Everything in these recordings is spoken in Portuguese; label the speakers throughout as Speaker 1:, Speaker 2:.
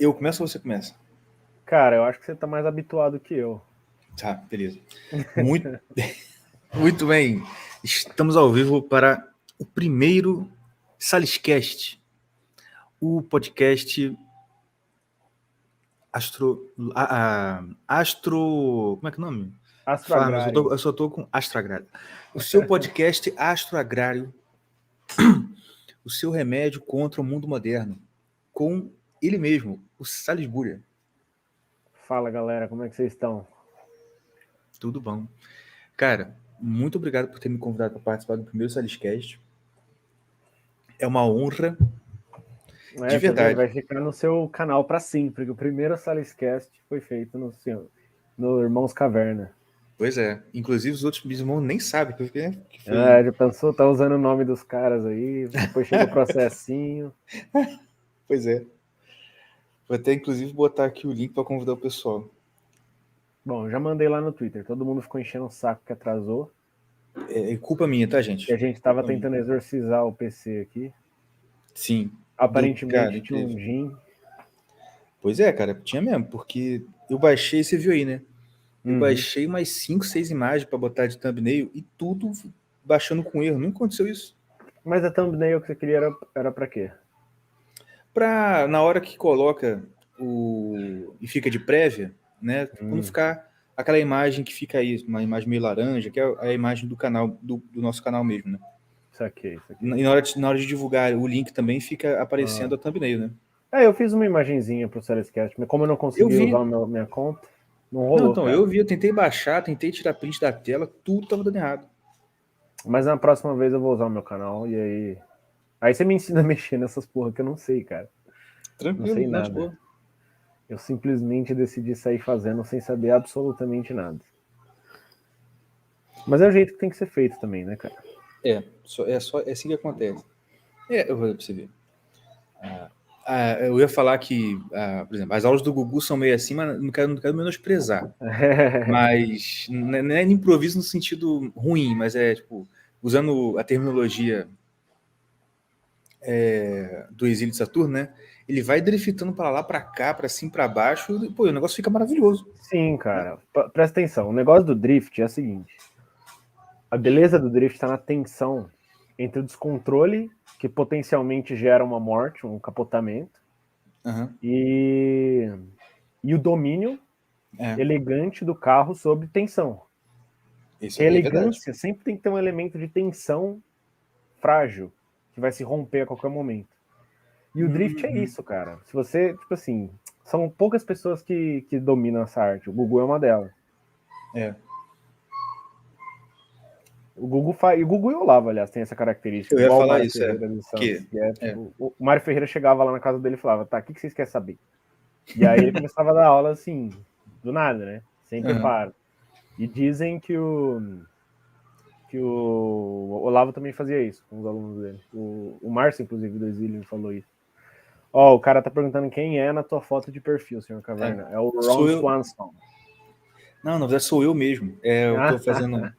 Speaker 1: Eu começo ou você começa?
Speaker 2: Cara, eu acho que você tá mais habituado que eu.
Speaker 1: Tá, beleza. Muito, muito bem. Estamos ao vivo para o primeiro Saliscast, o podcast Astro. Como é que é o nome?
Speaker 2: Astro
Speaker 1: Farmas, eu,
Speaker 2: Agrário.
Speaker 1: eu só tô com Astro Agrário. O seu podcast Astro Agrário, o seu remédio contra o mundo moderno, com ele mesmo, o Salisbury.
Speaker 2: Fala, galera, como é que vocês estão?
Speaker 1: Tudo bom. Cara, muito obrigado por ter me convidado para participar do primeiro Saliscast. É uma honra, de
Speaker 2: Você vê,
Speaker 1: verdade.
Speaker 2: vai ficar no seu canal pra sempre, que o primeiro Saliscast foi feito no Irmãos Caverna.
Speaker 1: Pois é. Inclusive, os outros irmãos nem sabem que foi.
Speaker 2: Já pensou, tá usando o nome dos caras aí, depois chega o processinho.
Speaker 1: Pois é. Vou até, inclusive, botar aqui o link para convidar o pessoal.
Speaker 2: Bom, já mandei lá no Twitter, todo mundo ficou enchendo o saco que atrasou.
Speaker 1: É culpa minha, tá, gente?
Speaker 2: E a gente tava
Speaker 1: Culpa minha.
Speaker 2: tentando exorcizar o PC aqui.
Speaker 1: Sim. Cara,
Speaker 2: Aparentemente tinha um
Speaker 1: incrível.
Speaker 2: Jin.
Speaker 1: Pois é, cara, tinha mesmo, porque eu baixei, você viu aí, né? Eu
Speaker 2: Uhum.
Speaker 1: baixei umas 5, 6 imagens para botar de thumbnail e tudo baixando com erro. Não aconteceu isso.
Speaker 2: Mas a thumbnail que você queria era pra quê?
Speaker 1: Na hora que coloca e fica de prévia, né? Quando ficar aquela imagem que fica aí, uma imagem meio laranja, que é a imagem do canal, do nosso canal mesmo, né?
Speaker 2: Saquei.
Speaker 1: E na hora de divulgar o link também fica aparecendo a thumbnail, né?
Speaker 2: Eu fiz uma imagenzinha pro Saliscast, mas como eu não
Speaker 1: Eu
Speaker 2: consegui usar
Speaker 1: vi.
Speaker 2: minha conta, não
Speaker 1: Não,
Speaker 2: rolou,
Speaker 1: então,
Speaker 2: cara.
Speaker 1: eu vi, eu tentei baixar, tentei tirar print da tela, tudo tava dando errado.
Speaker 2: Mas na próxima vez eu vou usar o meu canal e aí. Aí você me ensina a mexer nessas porra que eu não sei, cara. Não
Speaker 1: Tranquilo,
Speaker 2: sei
Speaker 1: não, de
Speaker 2: nada.
Speaker 1: boa.
Speaker 2: Eu simplesmente decidi sair fazendo sem saber absolutamente nada. Mas é o jeito que tem que ser feito também, né, cara?
Speaker 1: É assim que acontece. Eu vou pra você ver. Eu ia falar que, por exemplo, as aulas do Gugu são meio assim, mas não quero menosprezar. Mas não é improviso no sentido ruim, mas é tipo, usando a terminologia do Exílio de Saturno, né? Ele vai driftando para lá, para cá, para cima, para baixo, e, pô, o negócio fica maravilhoso.
Speaker 2: Sim, cara. Presta atenção. O negócio do drift é o seguinte: a beleza do drift está na tensão entre o descontrole, que potencialmente gera uma morte, um capotamento,
Speaker 1: Uhum.
Speaker 2: e o domínio
Speaker 1: É,
Speaker 2: elegante do carro sob tensão.
Speaker 1: isso
Speaker 2: Que a
Speaker 1: é verdade.
Speaker 2: elegância sempre tem que ter um elemento de tensão frágil, que vai se romper a qualquer momento. E o drift é
Speaker 1: Uhum.
Speaker 2: isso, cara. Se você, tipo assim, são poucas pessoas que dominam essa arte. O Gugu é uma delas.
Speaker 1: É.
Speaker 2: O Gugu faz. E o Gugu e o Olavo, aliás, tem essa característica,
Speaker 1: Eu ia
Speaker 2: igual o
Speaker 1: falar
Speaker 2: Mário
Speaker 1: isso,
Speaker 2: Ferreira dos Santos.
Speaker 1: que
Speaker 2: Que é
Speaker 1: é.
Speaker 2: tipo, o Mário Ferreira chegava lá na casa dele e falava, tá, o que vocês querem saber? E aí ele começava a dar aula assim, do nada, né? Sem
Speaker 1: Uhum.
Speaker 2: preparo. E dizem que o Olavo também fazia isso com os alunos dele. O Márcio, inclusive, do Exílio, me falou isso. O cara tá perguntando quem é na tua foto de perfil, senhor Caverna. É o
Speaker 1: Sou
Speaker 2: Ron
Speaker 1: eu.
Speaker 2: Swanson.
Speaker 1: Não, na verdade sou eu mesmo. Eu tô fazendo.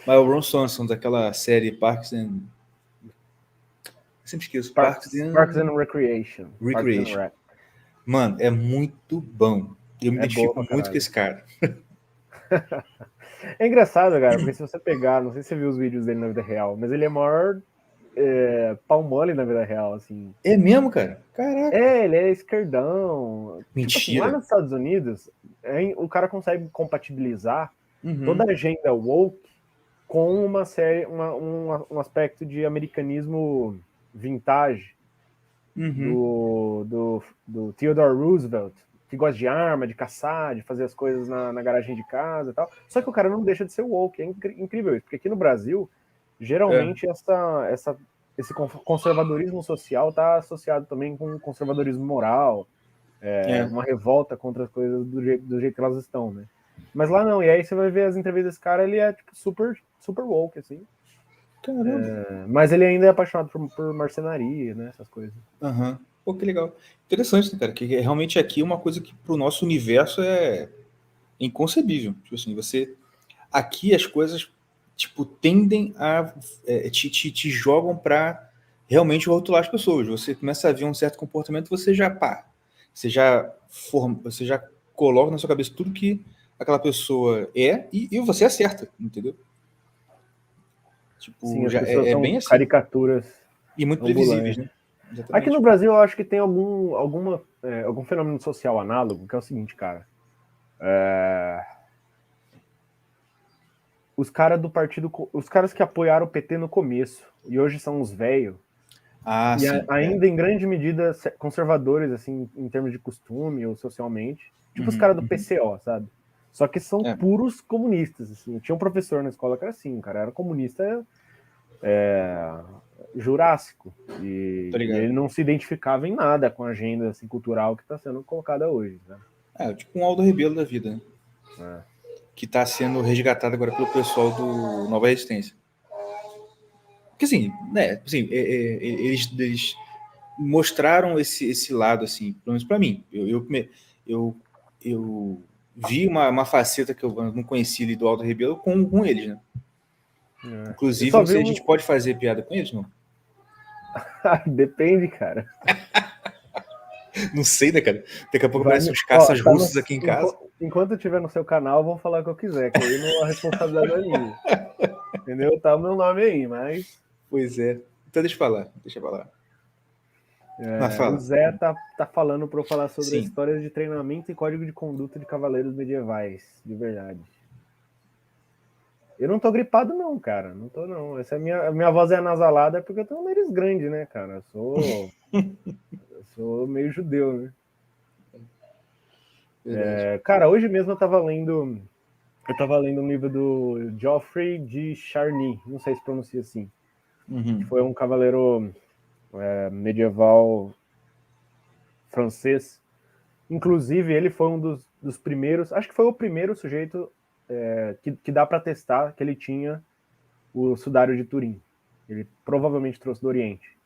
Speaker 1: Mas é o Ron Swanson, daquela série Parks and. Eu sempre esqueço. Parks
Speaker 2: Parks
Speaker 1: and
Speaker 2: and Recreation. Parks and
Speaker 1: Recreation.
Speaker 2: Rec.
Speaker 1: Mano, é muito bom. Eu me
Speaker 2: É boa
Speaker 1: identifico
Speaker 2: pra
Speaker 1: muito com
Speaker 2: caralho.
Speaker 1: esse cara.
Speaker 2: É engraçado, cara, porque se você pegar, não sei se você viu os vídeos dele na vida real, mas ele é maior pau mole na vida real, assim.
Speaker 1: É mesmo, cara? Caraca.
Speaker 2: Ele é esquerdão. Tipo assim, lá
Speaker 1: Mentira.
Speaker 2: nos Estados Unidos, o cara consegue compatibilizar toda
Speaker 1: Uhum.
Speaker 2: a agenda woke com uma série, um aspecto de americanismo vintage
Speaker 1: Uhum.
Speaker 2: do Theodore Roosevelt, que gosta de arma, de caçar, de fazer as coisas na garagem de casa e tal. Só que o cara não deixa de ser woke. É incrível isso, porque aqui no Brasil,
Speaker 1: É.
Speaker 2: geralmente esse conservadorismo social está associado também com conservadorismo moral,
Speaker 1: É.
Speaker 2: uma revolta contra as coisas do jeito que elas estão, né? Mas lá não, e aí você vai ver as entrevistas desse cara, ele é tipo super, super woke, assim.
Speaker 1: Caramba.
Speaker 2: Mas ele ainda é apaixonado por marcenaria, né? Essas coisas.
Speaker 1: Aham. Pô, que legal. Interessante, né, cara? Que realmente aqui é uma coisa que pro nosso universo é inconcebível. Tipo assim, você. Aqui as coisas, tipo, tendem a. Te jogam pra realmente rotular as pessoas. Você começa a ver um certo comportamento, você já você já coloca na sua cabeça tudo que aquela pessoa é e você acerta, entendeu?
Speaker 2: Sim,
Speaker 1: Tipo,
Speaker 2: as
Speaker 1: já
Speaker 2: pessoas
Speaker 1: é
Speaker 2: são
Speaker 1: bem assim.
Speaker 2: caricaturas
Speaker 1: E muito previsíveis,
Speaker 2: ambulantes.
Speaker 1: né?
Speaker 2: Aqui no
Speaker 1: Exatamente.
Speaker 2: Brasil eu acho que tem algum fenômeno social análogo, que é o seguinte, cara. Os caras do partido, os caras que apoiaram o PT no começo e hoje são os velhos,
Speaker 1: Ah,
Speaker 2: e
Speaker 1: sim.
Speaker 2: ainda em grande medida conservadores, assim, em termos de costume ou socialmente, tipo os
Speaker 1: Uhum,
Speaker 2: caras do
Speaker 1: uhum.
Speaker 2: PCO, sabe? Só que são
Speaker 1: É,
Speaker 2: puros comunistas, assim. Tinha um professor na escola que era assim, cara, era comunista jurássico,
Speaker 1: tô
Speaker 2: e
Speaker 1: ligado.
Speaker 2: ele não se identificava em nada com a agenda assim, cultural que está sendo colocada hoje, né?
Speaker 1: É, tipo um Aldo Rebelo da vida, né?
Speaker 2: É.
Speaker 1: Que tá sendo resgatado agora pelo pessoal do Nova Resistência. Porque assim, né, assim, eles mostraram esse lado, assim, pelo menos para mim. Eu, eu vi uma faceta que eu não conhecia ali do Aldo Rebelo com eles, né?
Speaker 2: Eu
Speaker 1: Inclusive,
Speaker 2: só
Speaker 1: não
Speaker 2: vi
Speaker 1: sei, a
Speaker 2: um.
Speaker 1: gente pode fazer piada com eles, não?
Speaker 2: Depende, cara.
Speaker 1: Não sei, né, cara? Daqui a pouco
Speaker 2: Vai
Speaker 1: aparecem
Speaker 2: me...
Speaker 1: uns
Speaker 2: Ó,
Speaker 1: caças russos aqui em casa.
Speaker 2: enquanto estiver no seu canal, eu vou falar o que eu quiser, que aí não a responsabilidade é minha. Entendeu? Tá o meu nome aí, mas.
Speaker 1: Pois é. Então deixa eu falar, deixa eu falar. Mas
Speaker 2: O
Speaker 1: fala.
Speaker 2: Zé tá falando para eu falar sobre a
Speaker 1: Sim.
Speaker 2: história de treinamento e código de conduta de cavaleiros medievais, de verdade. Eu não tô gripado, não, cara. Não tô, não. Essa é a minha voz é anasalada porque eu tenho um nariz grande, né, cara? Eu sou meio judeu, né?
Speaker 1: Verdade.
Speaker 2: Cara, hoje mesmo eu tava lendo um livro do Geoffrey de Charny, não sei se pronuncia assim, que
Speaker 1: Uhum.
Speaker 2: foi um cavaleiro medieval francês. Inclusive, ele foi um dos primeiros, acho que foi o primeiro sujeito que dá para testar que ele tinha o sudário de Turim. Ele provavelmente trouxe do Oriente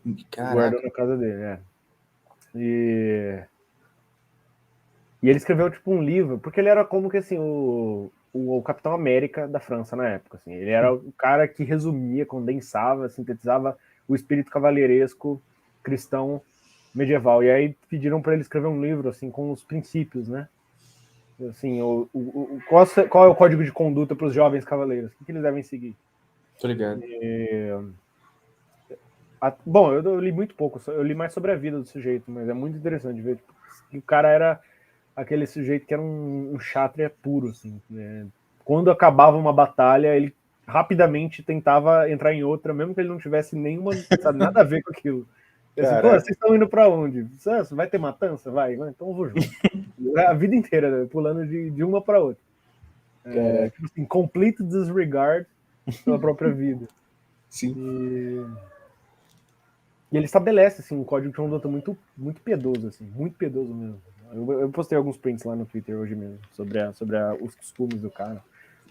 Speaker 2: e guardou
Speaker 1: Caraca.
Speaker 2: na casa dele, E, e ele escreveu tipo um livro, porque ele era como que assim o Capitão América da França na época. Assim. Ele era o cara que resumia, condensava, sintetizava o espírito cavalheiresco cristão medieval. E aí pediram para ele escrever um livro assim com os princípios, né? Assim, qual é o código de conduta para os jovens cavaleiros? O que eles devem seguir?
Speaker 1: Tô ligado.
Speaker 2: Bom, eu li muito pouco, eu li mais sobre a vida do sujeito, mas é muito interessante ver tipo, que o cara era aquele sujeito que era um chátria puro, assim. Né? Quando acabava uma batalha, ele rapidamente tentava entrar em outra, mesmo que ele não tivesse nenhuma, sabe, nada a ver com aquilo. E assim, pô, vocês
Speaker 1: Caraca.
Speaker 2: estão indo para onde? Vai ter matança? Vai, então eu vou junto. A vida inteira, né? Pulando de uma para outra.
Speaker 1: Caraca.
Speaker 2: Tipo assim, complete disregard pela própria vida.
Speaker 1: Sim.
Speaker 2: E ele estabelece assim, um código de conduta muito piedoso, assim, muito piedoso mesmo. Eu postei alguns prints lá no Twitter hoje mesmo sobre os costumes do cara.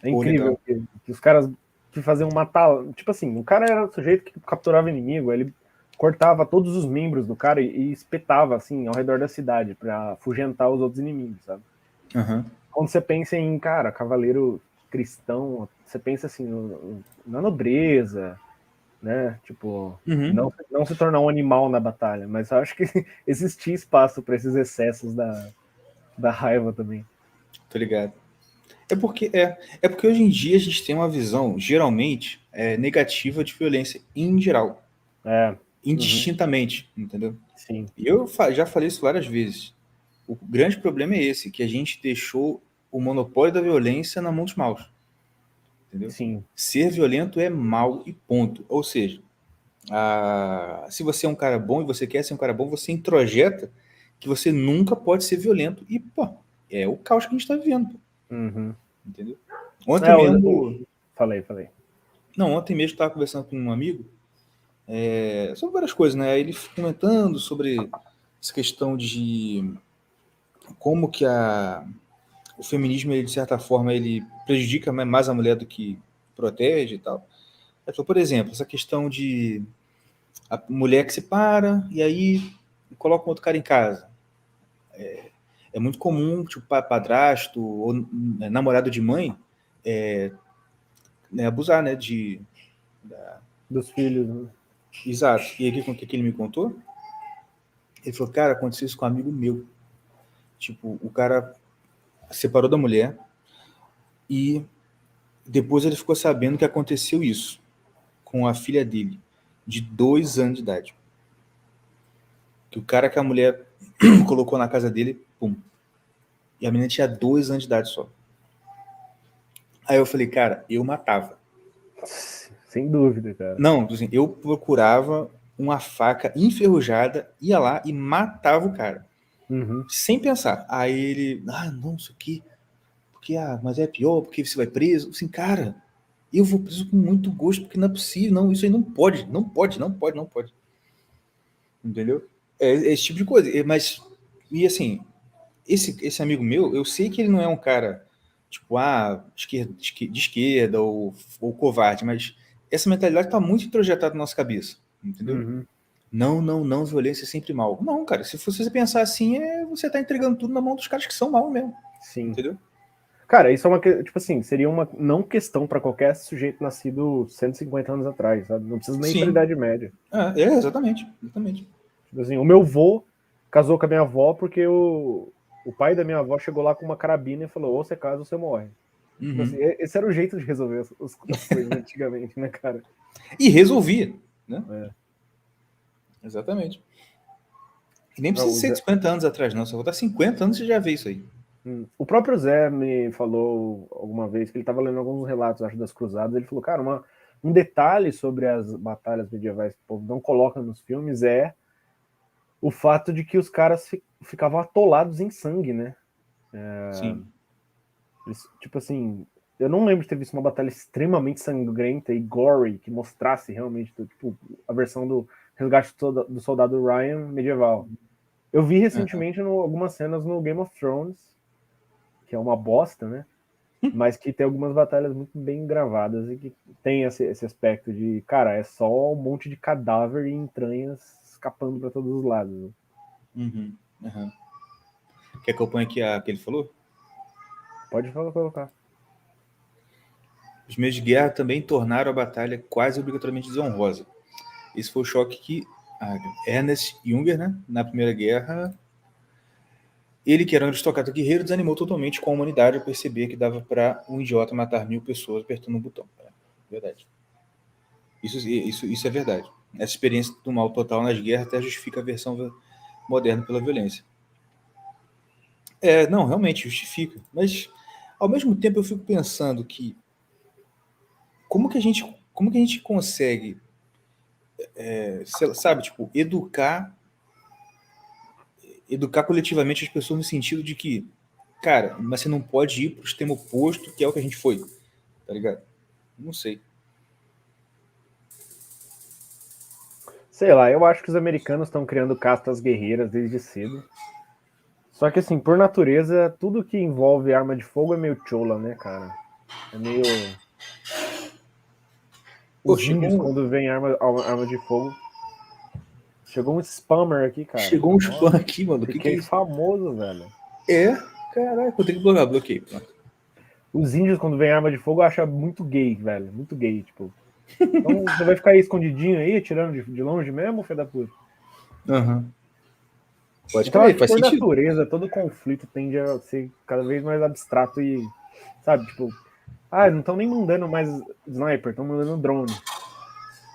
Speaker 2: É
Speaker 1: Pô,
Speaker 2: incrível
Speaker 1: legal.
Speaker 2: que os caras que faziam matar. Tipo assim, o cara era o sujeito que capturava inimigo, ele cortava todos os membros do cara e espetava assim ao redor da cidade para afugentar os outros inimigos, sabe?
Speaker 1: Uhum.
Speaker 2: Quando você pensa em, cara, cavaleiro cristão, você pensa assim na nobreza, né? Tipo,
Speaker 1: Uhum.
Speaker 2: não se tornar um animal na batalha, mas eu acho que existia espaço para esses excessos da raiva também.
Speaker 1: Tô ligado. É porque hoje em dia a gente tem uma visão, geralmente, negativa de violência em geral,
Speaker 2: Uhum,
Speaker 1: indistintamente, entendeu?
Speaker 2: sim,
Speaker 1: E eu já falei isso várias vezes. O grande problema é esse, que a gente deixou o monopólio da violência na mão dos maus, entendeu?
Speaker 2: sim.
Speaker 1: Ser violento é mal e ponto. Ou seja, se você é um cara bom e você quer ser um cara bom, você introjeta que você nunca pode ser violento e, pô, é o caos que a gente está vivendo, pô,
Speaker 2: Uhum.
Speaker 1: entendeu? Ontem
Speaker 2: É,
Speaker 1: mesmo,
Speaker 2: falei.
Speaker 1: não, ontem mesmo eu estava conversando com um amigo sobre várias coisas, né? Aí ele comentando sobre essa questão de como que o feminismo, ele, de certa forma, ele prejudica mais a mulher do que protege e tal. Então, por exemplo, essa questão de a mulher que se separa e aí coloca um outro cara em casa. É muito comum, tipo, padrasto ou namorado de mãe né, abusar, né,
Speaker 2: Dos filhos. Né?
Speaker 1: Exato. E aqui, o que ele me contou? Ele falou, cara, aconteceu isso com um amigo meu. Tipo, o cara separou da mulher e depois ele ficou sabendo que aconteceu isso com a filha dele, de 2 anos de idade. Que o cara que a mulher colocou na casa dele, pum. E a menina tinha 2 anos de idade só. Aí eu falei, cara, eu matava.
Speaker 2: Sem dúvida, cara.
Speaker 1: Não, assim, eu procurava uma faca enferrujada, ia lá e matava o cara.
Speaker 2: Uhum.
Speaker 1: Sem pensar. Aí ele, não, isso aqui, porque, mas é pior, porque você vai preso. Assim, cara, eu vou preso com muito gosto, porque não é possível, não, isso aí não pode, não pode, não pode, não pode. Entendeu? É esse tipo de coisa. Mas, e assim, esse amigo meu, eu sei que ele não é um cara, tipo, de esquerda ou covarde, mas essa mentalidade tá muito introjetada na nossa cabeça, entendeu?
Speaker 2: Uhum.
Speaker 1: Não, não, não, violência é sempre mal. Não, cara, se você pensar assim, você tá entregando tudo na mão dos caras que são mal mesmo.
Speaker 2: Sim.
Speaker 1: Entendeu?
Speaker 2: Cara, isso é uma, tipo assim, seria uma não questão para qualquer sujeito nascido 150 anos atrás, sabe? Não precisa nem ir pra
Speaker 1: Sim.
Speaker 2: Idade Média.
Speaker 1: Exatamente, exatamente.
Speaker 2: Tipo assim, o meu vô casou com a minha avó porque o pai da minha avó chegou lá com uma carabina e falou, ou você casa ou você morre. Tipo assim, esse era o jeito de resolver as coisas antigamente, né, cara?
Speaker 1: E resolvia, né?
Speaker 2: É.
Speaker 1: Exatamente. E nem precisa ser de 50 anos atrás, não. Se eu botar 50 anos, você já vê isso aí.
Speaker 2: O próprio Zé me falou alguma vez que ele estava lendo alguns relatos, acho, das cruzadas. Ele falou, cara, um detalhe sobre as batalhas medievais que o povo não coloca nos filmes é o fato de que os caras ficavam atolados em sangue, né?
Speaker 1: Sim.
Speaker 2: Tipo assim, eu não lembro de ter visto uma batalha extremamente sangrenta e gory que mostrasse realmente, tipo, a versão do Resgate do Soldado Ryan medieval. Eu vi recentemente algumas cenas no Game of Thrones, que é uma bosta, né? Mas que tem algumas batalhas muito bem gravadas e que tem esse aspecto de, cara, é só um monte de cadáver e entranhas escapando para todos os lados. Né?
Speaker 1: Quer que eu ponha aqui a que ele falou?
Speaker 2: Pode colocar.
Speaker 1: Os meios de guerra também tornaram a batalha quase obrigatoriamente desonrosa. Esse foi o choque que Ernest Junger, né, na Primeira Guerra, ele que era um aristocrata guerreiro, desanimou totalmente com a humanidade ao perceber que dava para um idiota matar 1000 pessoas apertando um botão. Verdade. Isso é verdade. Essa experiência do mal total nas guerras até justifica a versão moderna pela violência. Não, realmente justifica. Mas, ao mesmo tempo, eu fico pensando que como que a gente consegue, sabe, tipo, educar coletivamente as pessoas no sentido de que, cara, mas você não pode ir pro extremo oposto, que é o que a gente foi, tá ligado? Não sei.
Speaker 2: Sei lá, eu acho que os americanos estão criando castas guerreiras desde cedo. Só que, assim, por natureza, tudo que envolve arma de fogo é meio chola, né, cara? É meio.
Speaker 1: Pô,
Speaker 2: Os índios, quando vem arma de fogo. Chegou um spammer aqui, cara.
Speaker 1: chegou um spam
Speaker 2: Nossa,
Speaker 1: aqui, mano. O que é
Speaker 2: fiquei
Speaker 1: isso?
Speaker 2: famoso, velho.
Speaker 1: Caraca, vou ter que bloquear, bloqueei.
Speaker 2: Os índios, quando vem arma de fogo, acham muito gay, velho. Muito gay, tipo. Então você vai ficar aí escondidinho aí, atirando de longe mesmo, filho da puta?
Speaker 1: Uhum. Pode
Speaker 2: Então, acho
Speaker 1: crer,
Speaker 2: que
Speaker 1: faz
Speaker 2: por
Speaker 1: sentido.
Speaker 2: natureza, todo conflito tende a ser cada vez mais abstrato e, sabe, tipo, não estão nem mandando mais sniper, estão mandando drone.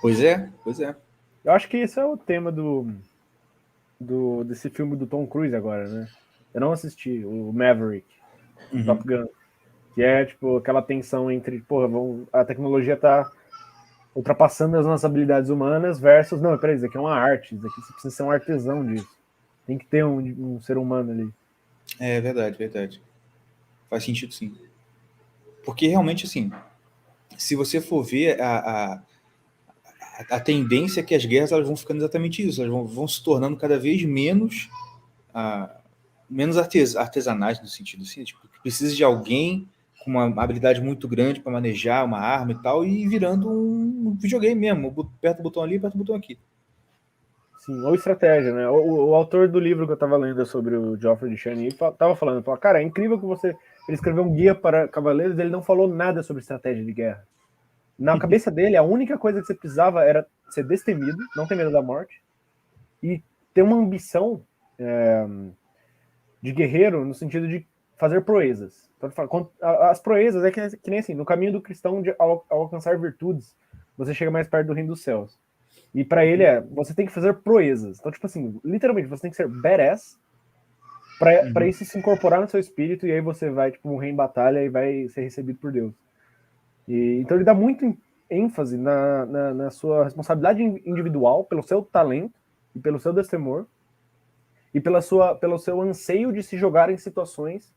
Speaker 1: Pois é, pois é.
Speaker 2: Eu acho que esse é o tema desse filme do Tom Cruise agora, né? Eu não assisti, o Maverick, Top Gun, que é, tipo, aquela tensão entre, porra, a tecnologia tá ultrapassando as nossas habilidades humanas versus, não, peraí, isso aqui é uma arte, isso aqui você precisa ser um artesão disso. Tem que ter um ser humano ali.
Speaker 1: É verdade, verdade. Faz sentido sim. Porque realmente, assim, se você for ver a tendência é que as guerras elas vão ficando exatamente isso, elas vão se tornando cada vez menos artesanais no sentido assim, tipo, que precisa de alguém com uma habilidade muito grande para manejar uma arma e tal, e virando um videogame mesmo, aperta o botão ali, aperta o botão aqui.
Speaker 2: Sim, ou estratégia, né? O autor do livro que eu tava lendo sobre o Geoffrey de Chanier tava falando, cara, é incrível que ele escreveu um guia para cavaleiros, ele não falou nada sobre estratégia de guerra. Na cabeça dele, a única coisa que você precisava era ser destemido, não ter medo da morte, e ter uma ambição de guerreiro no sentido de fazer proezas. Então, as proezas é que nem assim, no caminho do cristão, ao alcançar virtudes, você chega mais perto do reino dos céus. E para ele você tem que fazer proezas. Então, tipo assim, literalmente, você tem que ser badass para isso se incorporar no seu espírito, e aí você vai, tipo, morrer em batalha e vai ser recebido por Deus. Então ele dá muito ênfase na sua responsabilidade individual, pelo seu talento e pelo seu destemor, e pelo seu anseio de se jogar em situações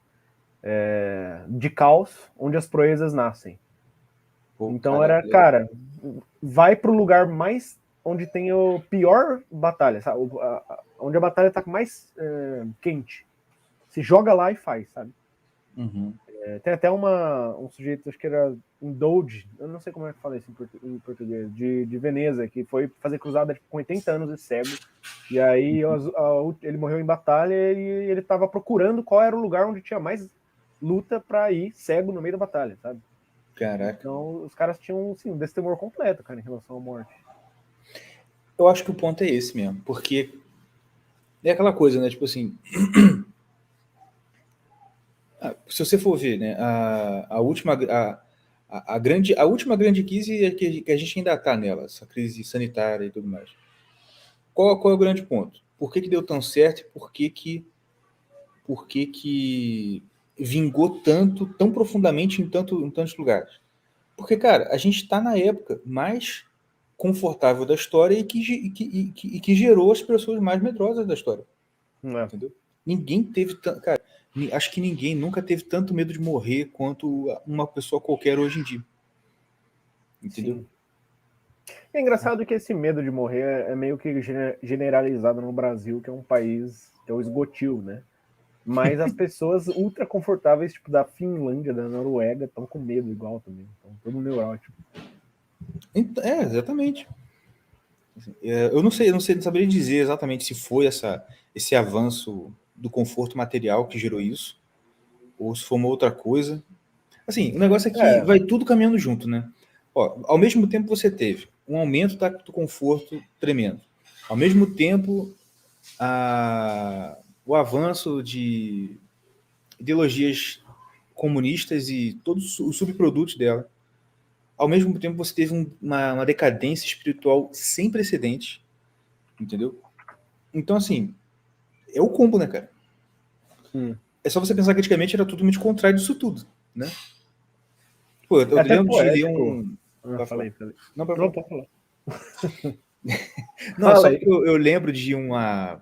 Speaker 2: de caos, onde as proezas nascem. Pô, então cara, vai pro lugar mais onde tem o pior batalha, sabe? Onde a batalha tá mais quente. Se joga lá e faz, sabe?
Speaker 1: Uhum.
Speaker 2: Tem até um sujeito, acho que era um Doge, eu não sei como é que fala isso em português, de Veneza, que foi fazer cruzada com 80 anos e cego. E aí ele morreu em batalha e ele tava procurando qual era o lugar onde tinha mais luta para ir cego no meio da batalha, sabe?
Speaker 1: Caraca.
Speaker 2: Então os caras tinham, assim, um destemor completo, cara, em relação à morte.
Speaker 1: Eu acho que o ponto é esse mesmo, porque é aquela coisa, né? Tipo assim, se você for ver, né, a última grande crise é que a gente ainda está nela, essa crise sanitária e tudo mais. Qual é o grande ponto? Por que deu tão certo e por que vingou tanto, tão profundamente em tantos lugares? Porque, cara, a gente está na época mais confortável da história e que gerou as pessoas mais medrosas da história. Entendeu? Ninguém teve tanto. Cara, acho que ninguém nunca teve tanto medo de morrer quanto uma pessoa qualquer hoje em dia. Entendeu?
Speaker 2: Sim. É engraçado que esse medo de morrer é meio que generalizado no Brasil, que é um país que é o esgotil, né? Mas as pessoas ultra confortáveis, tipo da Finlândia, da Noruega, estão com medo igual também. Estão todo neurótico.
Speaker 1: Exatamente. Eu não saberia dizer exatamente se foi esse avanço do conforto material que gerou isso, ou se foi uma outra coisa. Assim, o negócio é que vai tudo caminhando junto, né? Ó, ao mesmo tempo você teve um aumento do conforto tremendo. Ao mesmo tempo, o avanço de ideologias comunistas e todos os subprodutos dela. Ao mesmo tempo, você teve uma decadência espiritual sem precedentes, entendeu? Então, assim, é o combo, né, cara? É só você pensar que antigamente era totalmente contrário disso tudo, né? Pô, eu lembro de ler um...
Speaker 2: Falei.
Speaker 1: Não, pode falar. Não,
Speaker 2: Fala
Speaker 1: só
Speaker 2: aí.
Speaker 1: que eu lembro de uma...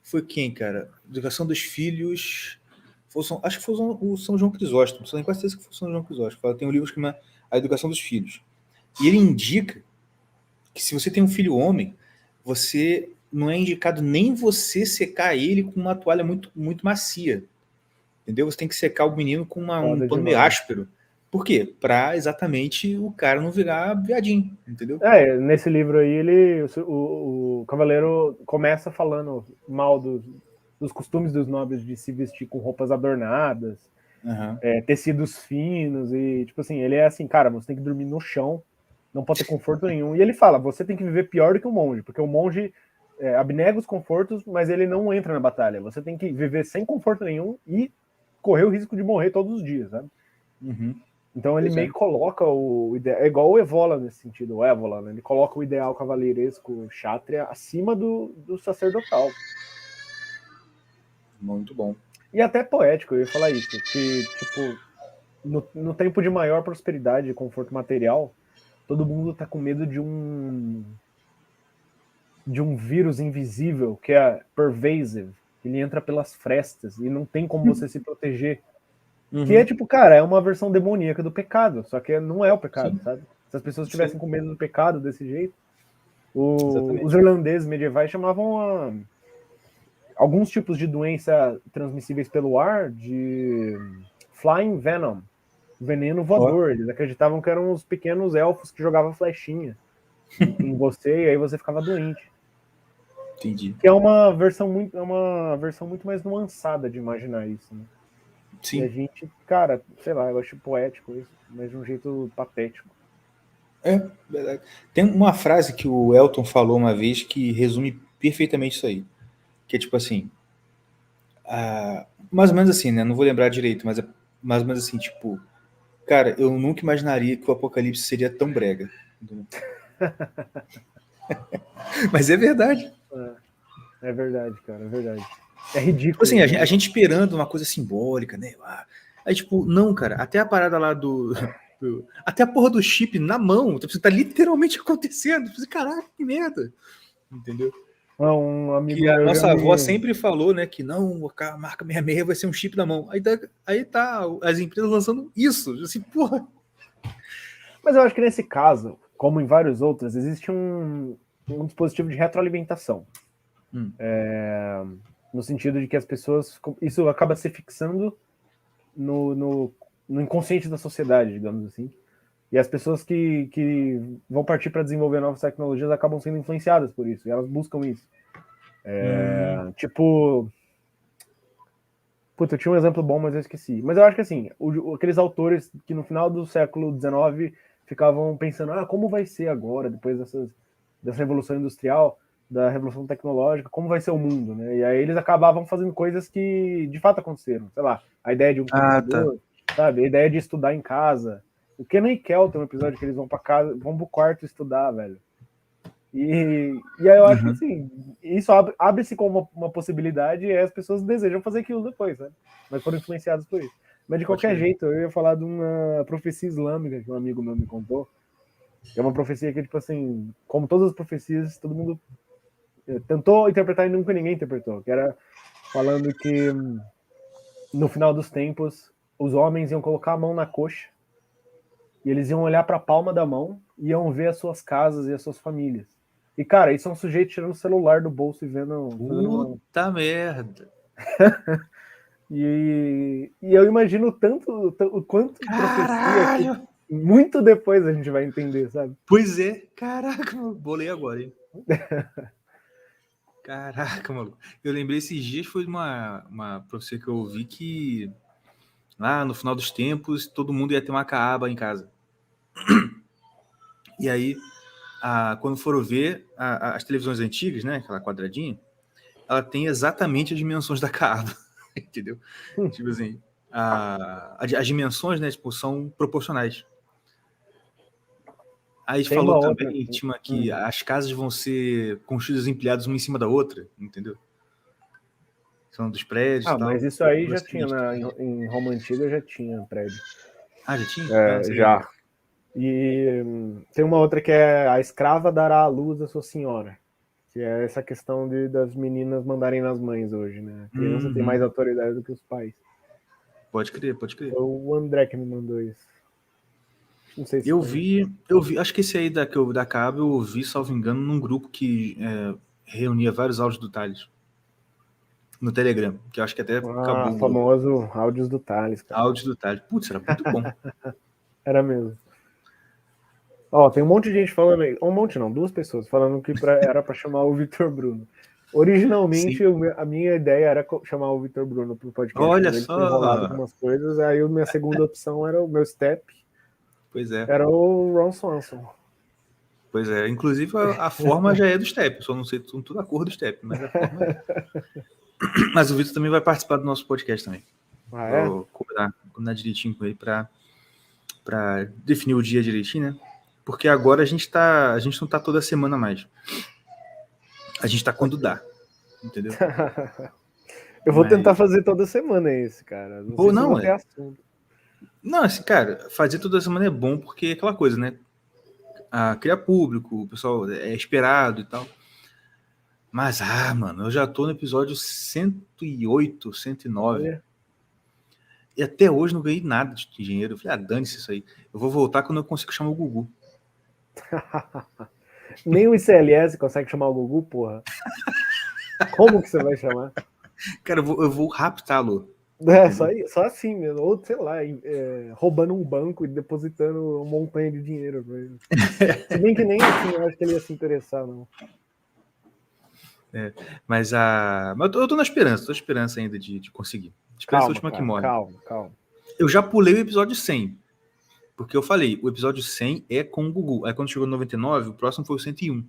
Speaker 1: Foi quem, cara? Educação dos Filhos... acho que foi o São João Crisóstomo. Tenho quase certeza que foi o São João Crisóstomo. Tem um livro que chama A Educação dos Filhos. E ele indica que se você tem um filho homem, você não é indicado nem você secar ele com uma toalha muito, muito macia. Entendeu? Você tem que secar o menino com um pano meio áspero. Por quê? Pra exatamente o cara não virar viadinho, entendeu?
Speaker 2: Nesse livro aí, o cavaleiro começa falando mal dos costumes dos nobres de se vestir com roupas adornadas, tecidos finos, e tipo assim, ele é assim, cara, você tem que dormir no chão, não pode ter conforto nenhum. E ele fala, você tem que viver pior do que um monge, porque o monge abnega os confortos, mas ele não entra na batalha. Você tem que viver sem conforto nenhum e correr o risco de morrer todos os dias, sabe? Então ele meio que coloca o ideal, é igual o Evola nesse sentido, o Évola, né? Ele coloca o ideal cavaleiresco Kshatriya acima do sacerdotal.
Speaker 1: Muito bom.
Speaker 2: E até poético, eu ia falar isso, que tipo, no tempo de maior prosperidade e conforto material, todo mundo tá com medo de um vírus invisível que é pervasive, ele entra pelas frestas e não tem como você se proteger. Que é tipo, cara, é uma versão demoníaca do pecado, só que não é o pecado, sabe? Se as pessoas estivessem com medo do pecado desse jeito, os irlandeses medievais chamavam alguns tipos de doença transmissíveis pelo ar de flying venom, veneno voador. Eles acreditavam que eram os pequenos elfos que jogavam flechinha em você e aí você ficava doente.
Speaker 1: Entendi.
Speaker 2: Que é uma versão muito mais nuançada de imaginar isso, né?
Speaker 1: Sim.
Speaker 2: E a gente, cara, sei lá, eu acho poético isso, mas de um jeito patético.
Speaker 1: É, verdade. Tem uma frase que o Elton falou uma vez que resume perfeitamente isso aí. Que é tipo assim, mais ou menos assim, né? Não vou lembrar direito, mas é mais ou menos assim, tipo, cara, eu nunca imaginaria que o apocalipse seria tão brega. Mas é verdade.
Speaker 2: É verdade, cara, é verdade. É
Speaker 1: Tipo assim,
Speaker 2: ridículo,
Speaker 1: a
Speaker 2: né?
Speaker 1: gente esperando uma coisa simbólica, né? Aí, tipo, não, cara, até a parada lá até a porra do chip na mão, tipo, tá literalmente acontecendo. Tipo, caraca, que merda. Entendeu?
Speaker 2: Um amigo
Speaker 1: Que a
Speaker 2: meu já
Speaker 1: nossa avó
Speaker 2: me.
Speaker 1: sempre falou, né? Que não, a marca 66 vai ser um chip na mão. Aí tá as empresas lançando isso. Assim, porra.
Speaker 2: Mas eu acho que nesse caso, como em vários outros, existe um dispositivo de retroalimentação. No sentido de que as pessoas. Isso acaba se fixando no inconsciente da sociedade, digamos assim. E as pessoas que vão partir para desenvolver novas tecnologias acabam sendo influenciadas por isso. E elas buscam isso. Tipo. Puta, eu tinha um exemplo bom, mas eu esqueci. Mas eu acho que assim, aqueles autores que no final do século XIX ficavam pensando, como vai ser agora, depois dessa revolução industrial, da revolução tecnológica, como vai ser o mundo, né? E aí eles acabavam fazendo coisas que de fato aconteceram. Sei lá, a ideia de um
Speaker 1: Tá.
Speaker 2: computador, sabe? A ideia de estudar em casa. O Kenan e Kel tem um episódio que eles vão para casa, vão pro quarto estudar, velho. E aí eu acho que assim, isso abre-se como uma possibilidade e as pessoas desejam fazer aquilo depois, né? Mas foram influenciadas por isso. Mas de qualquer jeito, eu ia falar de uma profecia islâmica que um amigo meu me contou. Que é uma profecia que, tipo assim, como todas as profecias, todo mundo tentou interpretar e nunca ninguém interpretou. Que era falando que no final dos tempos, os homens iam colocar a mão na coxa e eles iam olhar para a palma da mão e iam ver as suas casas e as suas famílias. E, cara, isso é um sujeito tirando o celular do bolso e vendo.
Speaker 1: Puta merda.
Speaker 2: E eu imagino o quanto profecia que
Speaker 1: Caralho!
Speaker 2: muito depois a gente vai entender, sabe?
Speaker 1: Pois é, caraca, bolei agora, hein? Caraca, maluco. Eu lembrei esses dias, foi uma profecia que eu ouvi que lá no final dos tempos todo mundo ia ter uma caaba em casa. E aí, quando foram ver as televisões antigas, né, aquela quadradinha, ela tem exatamente as dimensões da caaba, entendeu? Tipo assim, as dimensões, né, tipo, são proporcionais. Aí
Speaker 2: Tem
Speaker 1: falou
Speaker 2: uma outra.
Speaker 1: também, Tima, que as casas vão ser construídas empilhadas uma em cima da outra, entendeu? São dos prédios e tal.
Speaker 2: Mas isso aí já tinha em Roma Antiga, já tinha prédio.
Speaker 1: Já tinha?
Speaker 2: Já. E tem uma outra que é a escrava dará à luz a sua senhora. Que é essa questão das meninas mandarem nas mães hoje, né? A criança tem mais autoridade do que os pais.
Speaker 1: Pode crer.
Speaker 2: Foi o André que me mandou isso. Não sei se
Speaker 1: Eu vi, acho que esse aí da Cabo eu ouvi, salvo engano, num grupo que reunia vários áudios do Thales. No Telegram, que eu acho que até acabou.
Speaker 2: Famoso áudios do Thales, cara.
Speaker 1: Áudios do Thales. Putz, era muito bom.
Speaker 2: Era mesmo. Tem um monte de gente falando aí. Um monte não, 2 pessoas falando que era para chamar o Victor Bruno. Originalmente, a minha ideia era chamar o Victor Bruno pro podcast.
Speaker 1: Olha
Speaker 2: mas ele
Speaker 1: só!
Speaker 2: foi enrolado com umas coisas. Aí a minha segunda opção era o meu step.
Speaker 1: Pois é.
Speaker 2: Era o Ron Swanson.
Speaker 1: Pois é. Inclusive, a forma já é do step. Só não sei tudo a cor do step, mas a forma é. Mas o Vitor também vai participar do nosso podcast também. Vou combinar direitinho com ele para definir o dia direitinho, né? Porque agora a gente não tá toda semana mais. A gente tá quando dá. Entendeu?
Speaker 2: Eu vou tentar fazer toda semana esse, cara. Não sei se eu vou ter assunto.
Speaker 1: Não, assim, cara, fazer toda semana é bom porque é aquela coisa, né? Criar público, o pessoal é esperado e tal. Mas, mano, eu já tô no episódio 108, 109. Olha. E até hoje não ganhei nada de dinheiro. Eu falei, dane-se isso aí. Eu vou voltar quando eu consigo chamar o Gugu.
Speaker 2: Nem o ICLS consegue chamar o Gugu, porra. Como que você vai chamar?
Speaker 1: Cara, eu vou raptá-lo.
Speaker 2: Só assim mesmo. Ou, sei lá, roubando um banco e depositando uma montanha de dinheiro pra ele. Se bem que nem assim, eu acho que ele ia se interessar, não.
Speaker 1: Mas eu tô na esperança ainda de conseguir. Esperança última que morre.
Speaker 2: Calma.
Speaker 1: Eu já pulei o episódio 100. Porque eu falei, o episódio 100 é com o Gugu. Aí quando chegou no 99, o próximo foi o 101.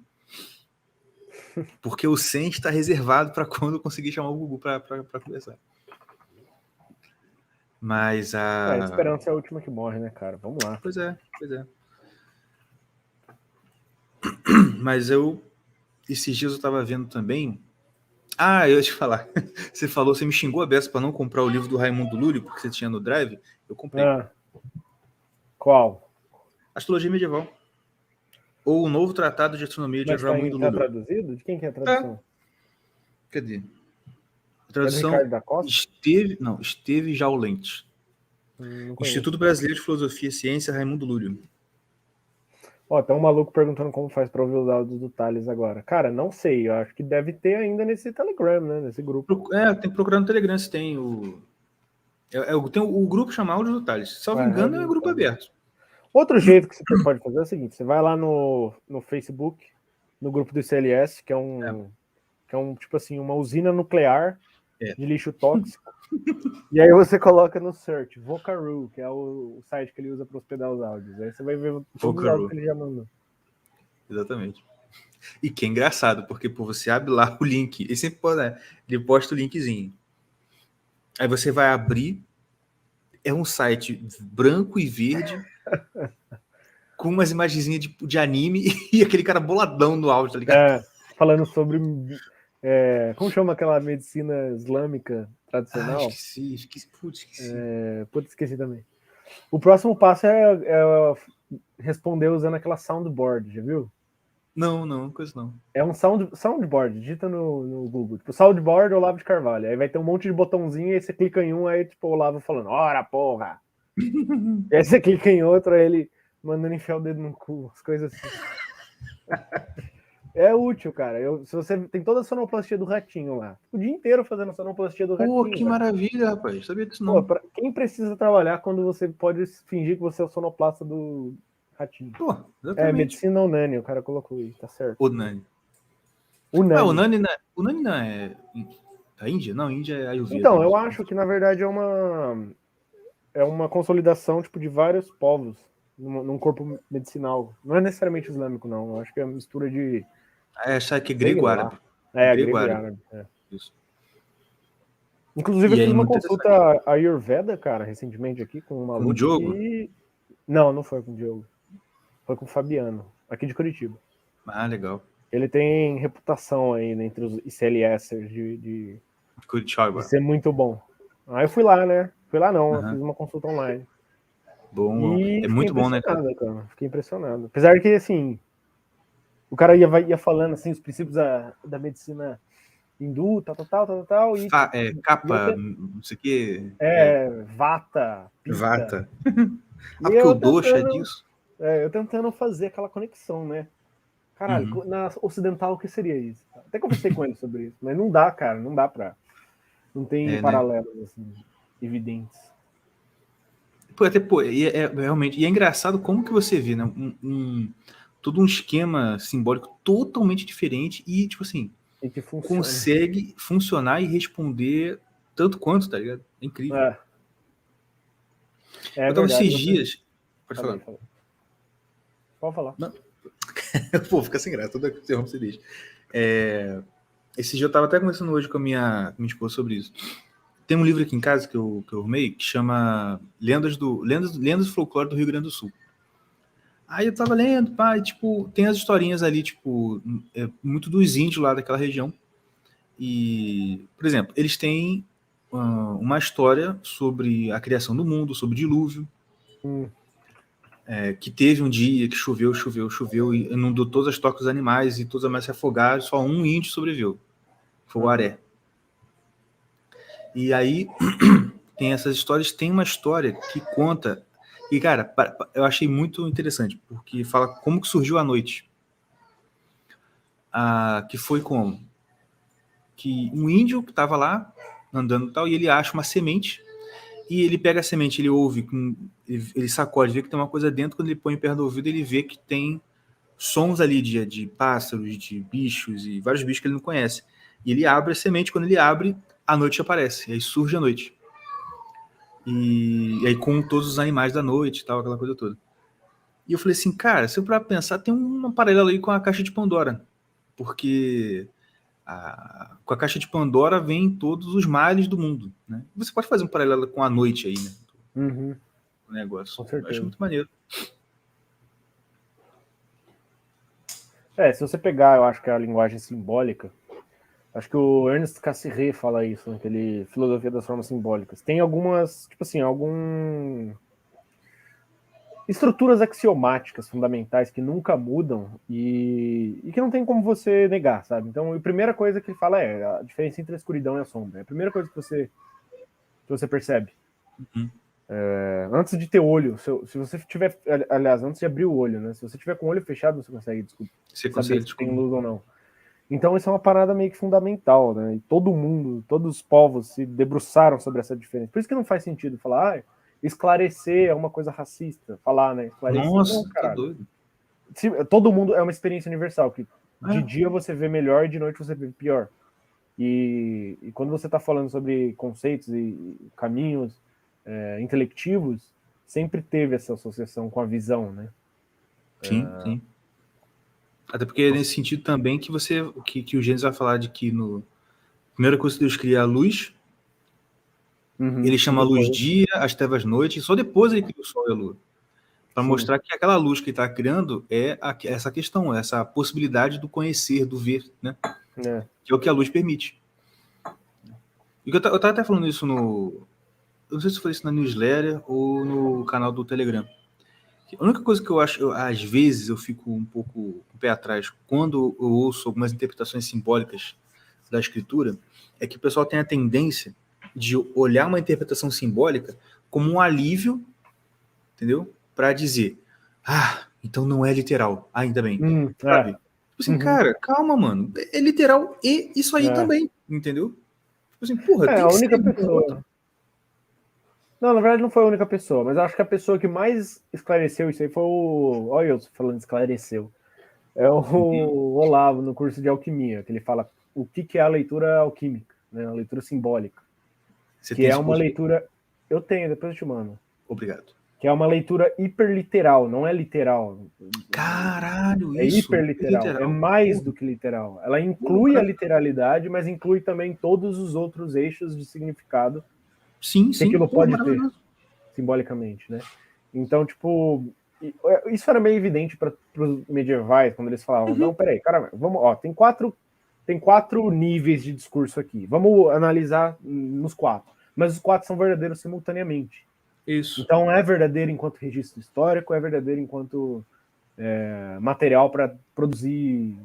Speaker 1: Porque o 100 está reservado para quando eu conseguir chamar o Gugu para conversar. Mas
Speaker 2: a esperança é a última que morre, né, cara? Vamos lá.
Speaker 1: Pois é. Mas esses dias eu tava vendo também. Eu ia te falar. Você me xingou a beça para não comprar o livro do Raimundo Lúlio, porque você tinha no Drive. Eu comprei.
Speaker 2: Qual?
Speaker 1: Astrologia Medieval. Ou o Novo Tratado de Astronomia de Raimundo Lúlio.
Speaker 2: Tá traduzido? De quem que é a tradução?
Speaker 1: Cadê? A tradução
Speaker 2: Ricardo da Costa?
Speaker 1: Esteve Jaulente. Instituto Brasileiro de Filosofia e Ciência, Raimundo Lúlio.
Speaker 2: Tem um maluco perguntando como faz para ouvir os áudios do Thales agora. Cara, não sei. Eu acho que deve ter ainda nesse Telegram, né? Nesse grupo.
Speaker 1: Tem que procurar no Telegram se tem o... tem o grupo chama Áudio do Thales. Se não me engano, é grupo aberto.
Speaker 2: Outro jeito que você pode fazer é o seguinte: você vai lá no Facebook, no grupo do ICLS, que é um tipo assim, uma usina nuclear de lixo tóxico. E aí você coloca no search Vocaroo, que é o site que ele usa para hospedar os áudios. Aí você vai ver todos os áudios que ele já mandou.
Speaker 1: Exatamente. E que é engraçado, porque você abre lá o link, ele sempre ele posta o linkzinho. Aí você vai abrir, é um site branco e verde, com umas imagenzinhas de anime e aquele cara boladão no áudio, tá ligado?
Speaker 2: Falando sobre... como chama aquela medicina islâmica tradicional?
Speaker 1: Esqueci.
Speaker 2: Esqueci também. O próximo passo é responder usando aquela soundboard, já viu?
Speaker 1: Não, coisa não.
Speaker 2: É um soundboard, digita no Google. Tipo, soundboard Olavo de Carvalho. Aí vai ter um monte de botãozinho, aí você clica em um, aí tipo, o Olavo falando, ora porra! E aí você clica em outro, aí ele mandando enfiar o dedo no cu, as coisas assim. É útil, cara. Se você tem toda a sonoplastia do Ratinho lá, o dia inteiro fazendo a sonoplastia do Ratinho.
Speaker 1: Pô, que maravilha, rapaz. Sabia disso não.
Speaker 2: Quem precisa trabalhar quando você pode fingir que você é o sonoplasta do Ratinho?
Speaker 1: Pô, exatamente.
Speaker 2: Medicina Unani, o cara colocou aí, tá certo.
Speaker 1: Unani.
Speaker 2: Unani
Speaker 1: não é da Índia? Não, Índia é Ayurveda.
Speaker 2: Então, eu acho que na verdade é uma consolidação tipo, de vários povos num corpo medicinal. Não é necessariamente islâmico, não. Eu acho que é uma mistura de...
Speaker 1: Acho que é grego-árabe.
Speaker 2: Grego-árabe. Isso. Inclusive, eu fiz uma consulta Ayurveda, cara, recentemente aqui com uma
Speaker 1: Com o Diogo?
Speaker 2: Não foi com o Diogo. Foi com o Fabiano, aqui de Curitiba.
Speaker 1: Legal.
Speaker 2: Ele tem reputação aí entre os ICLSers de
Speaker 1: Curitiba.
Speaker 2: De ser muito bom. Aí eu fui lá, né? Fui lá não, eu fiz uma consulta online.
Speaker 1: Bom, é muito bom, né, cara?
Speaker 2: Fiquei impressionado. Apesar que, assim, o cara ia falando, assim, os princípios da medicina hindu, tal, e...
Speaker 1: capa, não sei o quê...
Speaker 2: vata, pita.
Speaker 1: Vata. Porque o dosha é disso.
Speaker 2: Eu tentando fazer aquela conexão, né? Caralho, na ocidental, o que seria isso? Até conversei com ele sobre isso, mas não dá, cara, não dá pra... Não tem paralelos, né? Assim, evidentes.
Speaker 1: Realmente, e é engraçado como que você vê, né? Todo um esquema simbólico totalmente diferente e, tipo assim, consegue funcionar e responder tanto quanto, tá ligado? É incrível. Eu tava esses dias... Pode falar.
Speaker 2: Pode falar.
Speaker 1: Não. Pô, fica sem graça, toda vez que você deixa. Esse dia eu tava até conversando hoje com a minha esposa sobre isso. Tem um livro aqui em casa que eu arrumei que chama Lendas do Folclore do Rio Grande do Sul. Aí eu tava lendo, pá, e, tipo, tem as historinhas ali, tipo, muito dos índios lá daquela região. E, por exemplo, eles têm uma história sobre a criação do mundo, sobre o dilúvio. Que teve um dia que choveu e inundou todas as tocas dos animais e todos os animais se afogaram, só um índio sobreviveu. Foi o Aré. E aí tem essas histórias, tem uma história que conta, e cara, eu achei muito interessante, porque fala como que surgiu a noite. Que foi como? Que um índio que estava lá, andando e tal, e ele acha uma semente, e ele pega a semente, ele ouve, ele sacode, vê que tem uma coisa dentro, quando ele põe perto do ouvido, ele vê que tem sons ali de pássaros, de bichos, e vários bichos que ele não conhece. E ele abre a semente, quando ele abre, a noite aparece, e aí surge a noite. E aí com todos os animais da noite e tal, aquela coisa toda. E eu falei assim, cara, se eu para pensar, tem um paralelo aí com a Caixa de Pandora. Porque com a Caixa de Pandora vem todos os males do mundo, né? Você pode fazer um paralelo com a noite aí, né?
Speaker 2: Uhum.
Speaker 1: O negócio.
Speaker 2: Com
Speaker 1: Eu acho
Speaker 2: certeza.
Speaker 1: muito maneiro.
Speaker 2: Se você pegar, eu acho que a linguagem simbólica, acho que o Ernest Cassirer fala isso, naquele Filosofia das Formas Simbólicas. Tem algumas, tipo assim, estruturas axiomáticas fundamentais que nunca mudam e que não tem como você negar, sabe? Então, a primeira coisa que ele fala é a diferença entre a escuridão e a sombra. É a primeira coisa que você percebe.
Speaker 1: Uhum.
Speaker 2: Antes de ter olho, se você tiver, aliás, antes de abrir o olho, né? Se você tiver com o olho fechado, você consegue
Speaker 1: Você
Speaker 2: saber
Speaker 1: consegue
Speaker 2: se tem
Speaker 1: descobrir.
Speaker 2: luz ou não. Então, isso é uma parada meio que fundamental, né? E todo mundo, todos os povos se debruçaram sobre essa diferença. Por isso que não faz sentido falar, esclarecer é uma coisa racista. Falar, né? Esclarecer. Não,
Speaker 1: Nossa, tá
Speaker 2: caralho.
Speaker 1: doido.
Speaker 2: Todo mundo é uma experiência universal, que de
Speaker 1: É.
Speaker 2: dia você vê melhor e de noite você vê pior. E quando você está falando sobre conceitos e caminhos intelectivos, sempre teve essa associação com a visão, né?
Speaker 1: Sim, sim. Até porque é nesse sentido também que que o Gênesis vai falar de que a primeira coisa que Deus cria é a luz, ele chama a luz dia, as trevas noite, e só depois ele cria o sol e a lua. Para mostrar que aquela luz que ele está criando é essa questão, essa possibilidade do conhecer, do ver, né? Que é o que a luz permite. E eu estava até falando isso eu não sei se foi isso na newsletter ou no canal do Telegram. A única coisa que eu acho, às vezes, eu fico um pouco com o pé atrás quando eu ouço algumas interpretações simbólicas da escritura, é que o pessoal tem a tendência de olhar uma interpretação simbólica como um alívio, entendeu? Para dizer, então não é literal, ainda bem, sabe? Tipo assim, cara, calma, mano, é literal e isso aí também, entendeu? Tipo assim, porra, tem
Speaker 2: a
Speaker 1: que ser
Speaker 2: única
Speaker 1: um com o outro.
Speaker 2: pessoa. Não, na verdade não foi a única pessoa, mas acho que a pessoa que mais esclareceu isso aí foi o. Olha eu falando esclareceu. É o Olavo, no curso de alquimia, que ele fala o que é a leitura alquímica, né? A leitura simbólica.
Speaker 1: Você
Speaker 2: Que
Speaker 1: tem
Speaker 2: é
Speaker 1: esse
Speaker 2: uma
Speaker 1: curso?
Speaker 2: leitura. Eu tenho, depois eu te mando.
Speaker 1: Obrigado.
Speaker 2: Que é uma leitura hiperliteral, não é literal.
Speaker 1: Caralho,
Speaker 2: É
Speaker 1: isso,
Speaker 2: hiperliteral, é
Speaker 1: literal.
Speaker 2: mais
Speaker 1: Porra,
Speaker 2: do que literal. Ela
Speaker 1: porra,
Speaker 2: inclui a
Speaker 1: cara.
Speaker 2: literalidade, mas inclui também todos os outros eixos de significado
Speaker 1: Sim,
Speaker 2: que
Speaker 1: sim,
Speaker 2: aquilo
Speaker 1: porra,
Speaker 2: pode ter,
Speaker 1: maravilhoso.
Speaker 2: simbolicamente, né? Então, tipo, isso era meio evidente para os medievais, quando eles falavam, não, peraí, cara, vamos, ó, tem quatro níveis de discurso aqui. Vamos analisar nos quatro. Mas os quatro são verdadeiros simultaneamente.
Speaker 1: Isso.
Speaker 2: Então é verdadeiro enquanto registro histórico, é verdadeiro enquanto material para produzir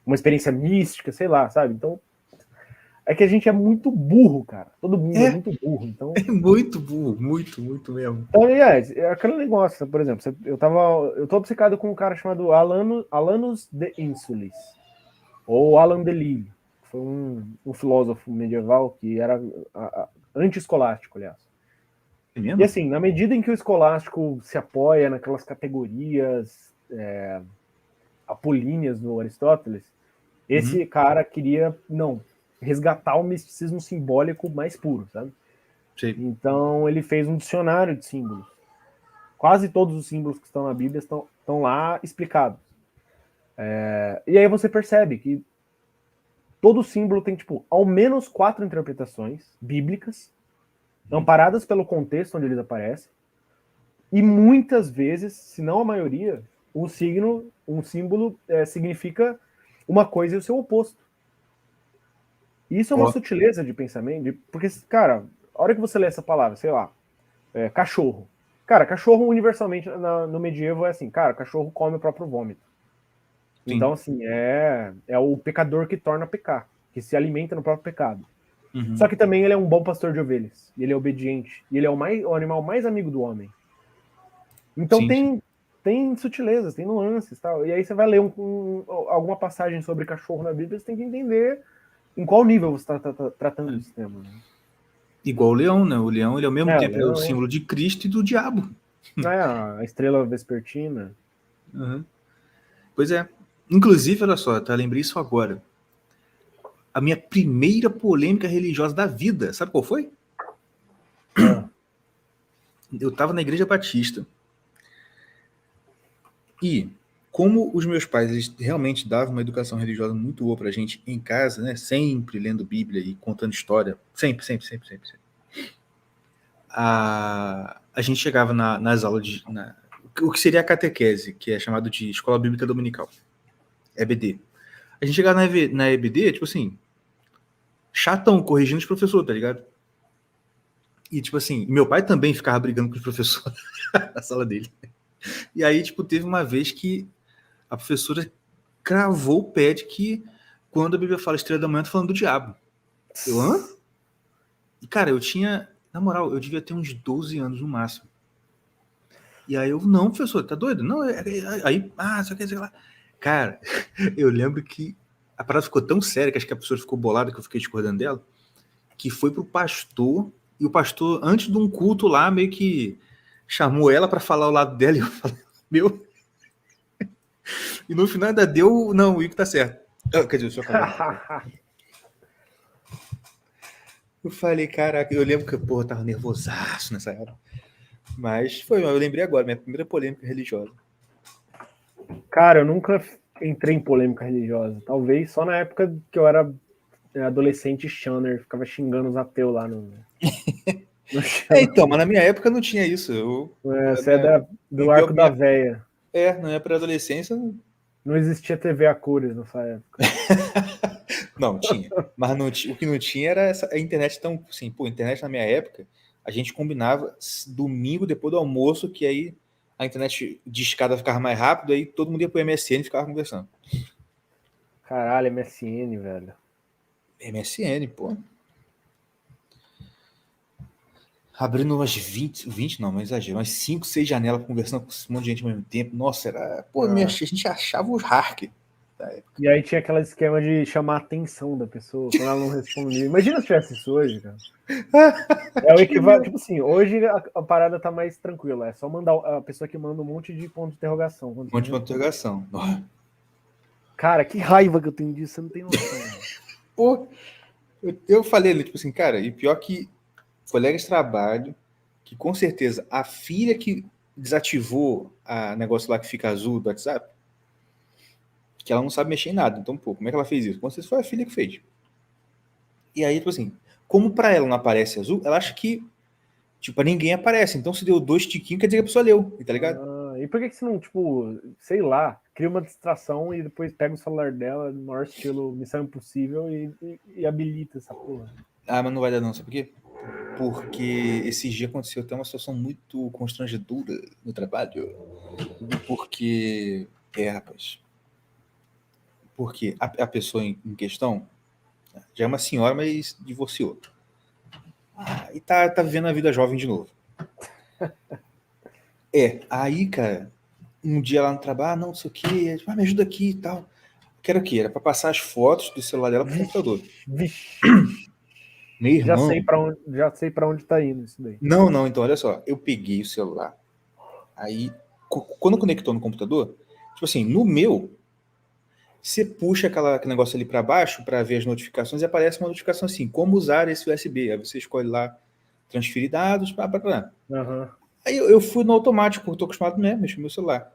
Speaker 2: uma experiência mística, sei lá, sabe? Então é que a gente é muito burro, cara. Todo mundo é muito burro. Então,
Speaker 1: É muito burro, muito, muito mesmo.
Speaker 2: então é aquele negócio, por exemplo, eu tô obcecado com um cara chamado Alanus de Insulis, ou Alan Delille, que foi um filósofo medieval que era anti-escolástico, aliás.
Speaker 1: É
Speaker 2: E
Speaker 1: mesmo?
Speaker 2: assim, na medida em que o escolástico se apoia naquelas categorias apolíneas do Aristóteles, esse cara queria, não, resgatar o misticismo simbólico mais puro, sabe?
Speaker 1: Sei.
Speaker 2: Então ele fez um dicionário de símbolos. Quase todos os símbolos que estão na Bíblia estão lá explicados. E aí você percebe que todo símbolo tem, tipo, ao menos 4 interpretações bíblicas, amparadas pelo contexto onde eles aparecem, e muitas vezes, se não a maioria, um símbolo significa uma coisa e o seu oposto. E isso é uma sutileza de pensamento, porque, cara, a hora que você lê essa palavra, sei lá, cachorro. Cara, cachorro universalmente no medievo é assim, cara, cachorro come o próprio vômito.
Speaker 1: Sim.
Speaker 2: Então, assim, é o pecador que torna pecar, que se alimenta no próprio pecado. Só que também ele é um bom pastor de ovelhas, e ele é obediente, e ele é o animal mais amigo do homem. Então
Speaker 1: Sim, sim.
Speaker 2: tem sutilezas, tem nuances, tal. E aí você vai ler alguma passagem sobre cachorro na Bíblia, você tem que entender em qual nível você está tratando esse tema. Né?
Speaker 1: Igual o leão, né? O leão, ele ao mesmo tempo é o
Speaker 2: Leão,
Speaker 1: símbolo de Cristo e do diabo.
Speaker 2: a estrela vespertina.
Speaker 1: Pois é. Inclusive, olha só, tá? Lembrei isso agora. a minha primeira polêmica religiosa da vida. Sabe qual foi? Eu estava na Igreja Batista. E como os meus pais eles realmente davam uma educação religiosa muito boa pra gente em casa, né? Sempre lendo Bíblia e contando história. Sempre. A gente chegava nas aulas de... o que seria a catequese, que é chamado de Escola Bíblica Dominical. EBD. A gente chegava na EBD, tipo assim, chatão, corrigindo os professores, tá ligado? E, tipo assim, meu pai também ficava brigando com os professores na sala dele. E aí, tipo, teve uma vez que a professora cravou o pé de que quando a Bíblia fala estrela da manhã, tá falando do diabo. Eu, hã? E, cara, eu tinha... Na moral, eu devia ter uns 12 anos no máximo. E aí eu, não, professor, tá doido? Não, aí, só quer dizer lá. Cara, eu lembro que a parada ficou tão séria que acho que a professora ficou bolada que eu fiquei discordando dela, que foi pro pastor, e o pastor, antes de um culto lá, meio que chamou ela para falar ao lado dela, e eu falei, meu... E no final ainda deu, não, o Ico tá certo. Quer dizer, o senhor falou. Eu falei, caraca, eu lembro que, porra, eu tava nervosaço nessa época. Mas foi, eu lembrei agora, minha primeira polêmica religiosa.
Speaker 2: Cara, eu nunca entrei em polêmica religiosa. Talvez só na época que eu era adolescente Shanner, ficava xingando os ateus lá no chão.
Speaker 1: Então, mas na minha época não tinha isso.
Speaker 2: Você é do arco da véia.
Speaker 1: Na minha pré-adolescência...
Speaker 2: Não existia TV a cores nessa época.
Speaker 1: Não, tinha. Mas não, o que não tinha era a internet tão... Assim, pô, a internet na minha época, a gente combinava domingo depois do almoço, que aí a internet de escada ficava mais rápido, aí todo mundo ia pro MSN e ficava conversando.
Speaker 2: Caralho, MSN, velho.
Speaker 1: MSN, pô. Abrindo umas 20 não, mas exagero, umas 5, 6 janelas conversando com um monte de gente ao mesmo tempo. Nossa, era... Pô, a gente achava os hack da época.
Speaker 2: E aí tinha aquele esquema de chamar a atenção da pessoa quando ela não respondia. Imagina se tivesse isso hoje, cara. É o equivalente, tipo assim, hoje a parada tá mais tranquila. É só mandar a pessoa que manda um monte de ponto de interrogação.
Speaker 1: Um monte de interrogação.
Speaker 2: Cara, que raiva que eu tenho disso, você não tem noção.
Speaker 1: Pô, eu falei, tipo assim, cara, e pior que colegas de trabalho, que com certeza a filha que desativou a negócio lá que fica azul do WhatsApp, que ela não sabe mexer em nada. Então, pô, como é que ela fez isso? Com certeza foi a filha que fez. E aí, tipo assim, como pra ela não aparece azul, ela acha que, tipo, ninguém aparece. Então, se deu 2 tiquinhos, quer dizer que a pessoa leu, tá ligado?
Speaker 2: E por que você não, tipo, sei lá, cria uma distração e depois pega o celular dela, no maior estilo Missão Impossível e habilita essa porra?
Speaker 1: Mas não vai dar não, sabe por quê? Porque esses dias aconteceu até uma situação muito constrangedora no trabalho. Porque, rapaz, porque a pessoa em questão já é uma senhora, mas divorciou. E tá vivendo a vida jovem de novo. Aí, cara, um dia lá no trabalho, não sei o que, me ajuda aqui e tal. Que era o quê? Era pra passar as fotos do celular dela pro computador. Meu irmão...
Speaker 2: Já sei pra onde tá indo isso daí.
Speaker 1: Não, então olha só, eu peguei o celular, aí quando conectou no computador, tipo assim, no meu, você puxa aquele negócio ali para baixo para ver as notificações e aparece uma notificação assim, como usar esse USB. Aí você escolhe lá, transferir dados,
Speaker 2: Uhum.
Speaker 1: Aí eu fui no automático, eu tô acostumado mesmo, mexer no meu celular.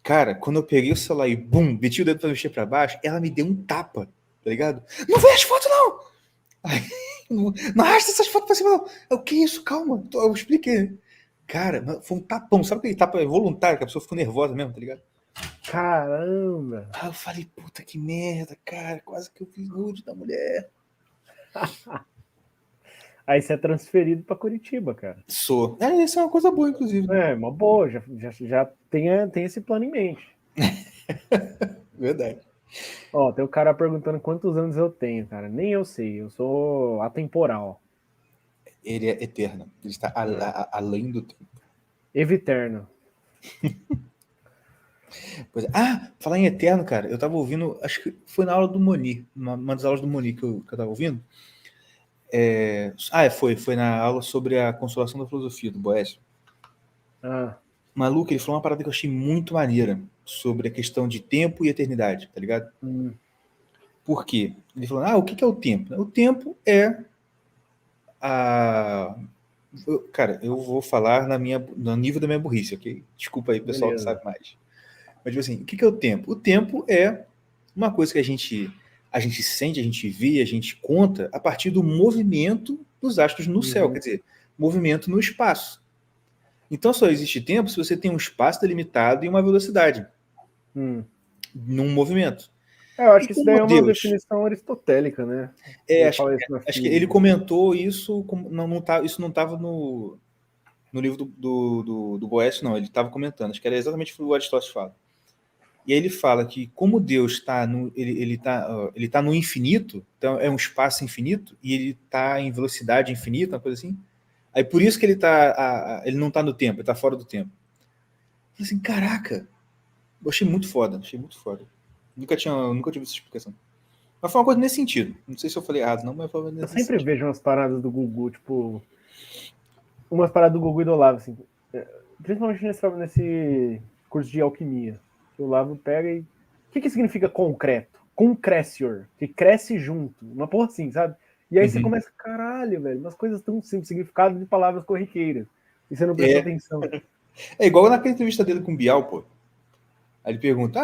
Speaker 1: Cara, quando eu peguei o celular e bum, meti o dedo pra mexer pra baixo, ela me deu um tapa, tá ligado? Não vê as fotos, não! Aí, não arrasta essas fotos pra cima, não! O que é isso? Calma, eu expliquei. Cara, foi um tapão, sabe aquele tapa voluntário que a pessoa ficou nervosa mesmo, tá ligado?
Speaker 2: Caramba!
Speaker 1: Aí eu falei, puta que merda, cara, quase que eu fiz nude da mulher.
Speaker 2: Aí você é transferido pra Curitiba, cara.
Speaker 1: Sou. Isso é uma coisa boa, inclusive.
Speaker 2: Né? Uma boa, já tem esse plano em mente.
Speaker 1: Verdade.
Speaker 2: Ó, tem o cara perguntando quantos anos eu tenho, cara. Nem eu sei, eu sou atemporal.
Speaker 1: Ele é eterno, ele está além do tempo.
Speaker 2: Eviterno.
Speaker 1: Pois é. Falar em eterno, cara, eu tava ouvindo, acho que foi na aula do Moni, uma das aulas do Moni que eu tava ouvindo. Foi na aula sobre a consolação da filosofia, do Boécio. Maluco, ele falou uma parada que eu achei muito maneira sobre a questão de tempo e eternidade, tá ligado? Por quê? Ele falou, o que é o tempo? O tempo é a... Cara, eu vou falar no nível da minha burrice, ok? Desculpa aí, pessoal que sabe mais. Mas, tipo assim, o que é o tempo? O tempo é uma coisa que a gente sente, a gente vê, a gente conta a partir do movimento dos astros no céu, quer dizer, movimento no espaço. Então só existe tempo se você tem um espaço delimitado e uma velocidade num movimento.
Speaker 2: Eu acho que isso daí é uma definição aristotélica, né?
Speaker 1: Acho que ele comentou isso, isso não estava no livro do Boécio, não. Ele estava comentando, acho que era exatamente o que o Aristóteles fala. E aí ele fala que como Deus está ele tá no infinito, então é um espaço infinito, e ele está em velocidade infinita, uma coisa assim. Aí por isso que ele não está no tempo, ele está fora do tempo. Eu falei assim, caraca, eu achei muito foda, Nunca tive essa explicação. Mas foi uma coisa nesse sentido. Não sei se eu falei errado, não, mas foi nesse
Speaker 2: sentido. Eu sempre vejo umas paradas do Gugu, tipo... Umas paradas do Gugu e do Olavo, assim. Principalmente nesse curso de alquimia. O Olavo pega e... O que significa concreto? Concrecior. Que cresce junto. Uma porra assim, sabe? E aí você começa, caralho, velho, umas coisas tão simples, significado de palavras corriqueiras. E você não prestou atenção.
Speaker 1: É igual naquela entrevista dele com o Bial, pô. Aí ele pergunta,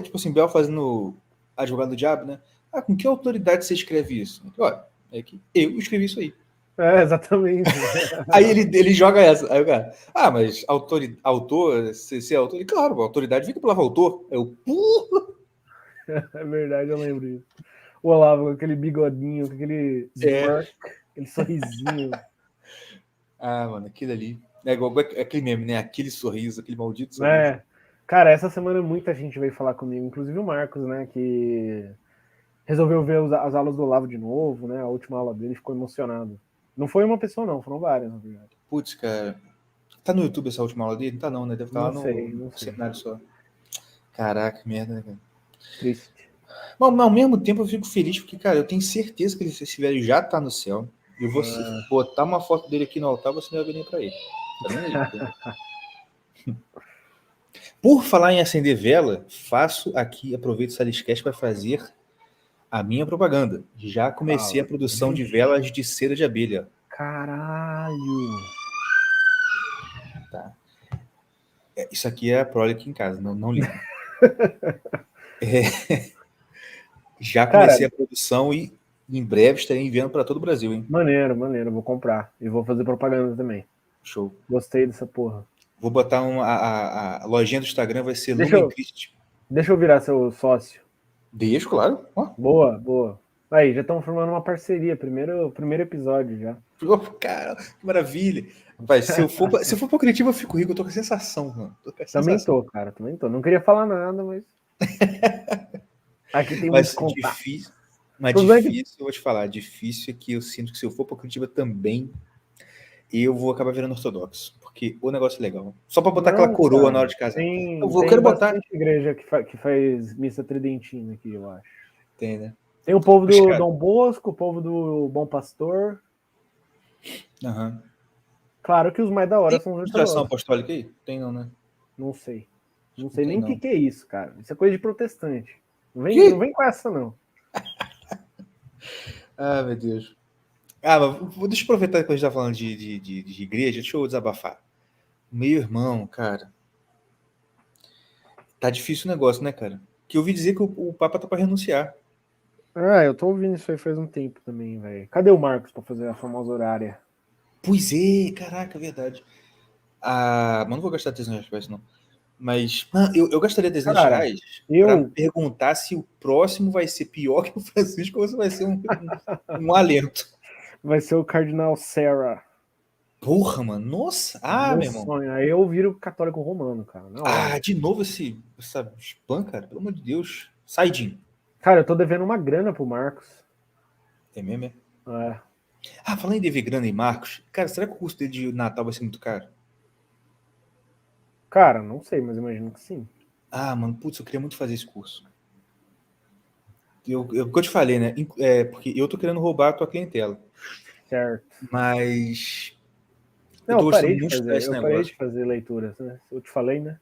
Speaker 1: tipo assim, Bial fazendo advogado do diabo, né? Com que autoridade você escreve isso? Olha, é que eu escrevi isso aí.
Speaker 2: Exatamente.
Speaker 1: Aí ele joga essa. Aí o cara, mas autor, se é autor, e claro, a autoridade fica pela autor.
Speaker 2: É verdade, eu lembro disso. O Olavo com aquele bigodinho, com aquele smirk, aquele sorrisinho.
Speaker 1: Mano, aquilo ali. É igual aquele meme, né? Aquele sorriso, aquele maldito sorriso.
Speaker 2: Cara, essa semana muita gente veio falar comigo, inclusive o Marcos, né? Que resolveu ver as aulas do Olavo de novo, né? A última aula dele, ficou emocionado. Não foi uma pessoa, não, foram várias, na verdade.
Speaker 1: Putz, cara. Tá no YouTube essa última aula dele? Não tá não, né? Deve estar lá
Speaker 2: no
Speaker 1: cenário só. Caraca, merda, né, cara?
Speaker 2: Triste.
Speaker 1: Mas ao mesmo tempo eu fico feliz porque, cara, eu tenho certeza que esse velho já tá no céu. Eu vou botar uma foto dele aqui no altar, você não vai ver nem pra ele. Tá nem aí, Por falar em acender vela, aproveito o Saliscast para fazer a minha propaganda. Já comecei a produção de velas de cera de abelha.
Speaker 2: Caralho!
Speaker 1: Tá. Isso aqui é a prole aqui em casa, não liga. Já comecei a produção e em breve estarei enviando para todo o Brasil, hein?
Speaker 2: Maneiro, vou comprar. E vou fazer propaganda também.
Speaker 1: Show.
Speaker 2: Gostei dessa porra.
Speaker 1: Vou botar a lojinha do Instagram, vai ser Lumen Christi.
Speaker 2: Deixa eu virar seu sócio.
Speaker 1: Deixa, claro.
Speaker 2: Boa. Aí, já estamos formando uma parceria. Primeiro episódio já.
Speaker 1: Cara, que maravilha. Rapaz, se eu for para Curitiba, eu fico rico. Eu tô com a sensação, mano.
Speaker 2: Também tô. Não queria falar nada, mas... Aqui tem muito contato.
Speaker 1: Mas difícil, eu vou te falar. Difícil é que eu sinto que se eu for para Curitiba também, eu vou acabar virando ortodoxo. Porque o negócio é legal. Só para botar aquela coroa na hora de casar.
Speaker 2: Eu quero botar igreja que faz missa tridentina aqui, eu acho.
Speaker 1: Tem, né?
Speaker 2: Tem o povo do Dom Bosco, o povo do Bom Pastor.
Speaker 1: Uhum.
Speaker 2: Claro que os mais da hora são os ortodoxos.
Speaker 1: Tem apostólica aí? Tem não, né?
Speaker 2: Não sei. Não sei nem o que é isso, cara. Isso é coisa de protestante. Não vem com essa, não.
Speaker 1: Meu Deus. Mas deixa eu aproveitar que a gente tá falando de igreja, deixa eu desabafar. Meu irmão, cara. Tá difícil o negócio, né, cara? Que eu ouvi dizer que o Papa tá pra renunciar.
Speaker 2: Eu tô ouvindo isso aí faz um tempo também, velho. Cadê o Marcos pra fazer a famosa horária?
Speaker 1: Pois é, caraca, verdade. Mas não vou gastar 300 reais, não. Mas eu gastaria 300 reais pra perguntar se o próximo vai ser pior que o Francisco ou se vai ser um alento.
Speaker 2: Vai ser o Cardinal Sarah.
Speaker 1: Porra, mano. Nossa. Meu irmão.
Speaker 2: Sonho. Aí eu viro católico romano, cara.
Speaker 1: De novo essa spam, cara. Pelo amor de Deus. Sai, Jim.
Speaker 2: Cara, eu tô devendo uma grana pro Marcos.
Speaker 1: É mesmo,
Speaker 2: é?
Speaker 1: Falando em dever grana em Marcos, cara, será que o custo dele de Natal vai ser muito caro?
Speaker 2: Cara, não sei, mas imagino que sim.
Speaker 1: Mano, putz, eu queria muito fazer esse curso. O que eu te falei, né? Porque eu tô querendo roubar a tua clientela.
Speaker 2: Certo.
Speaker 1: Mas...
Speaker 2: eu parei de fazer leituras, né? Eu te falei, né?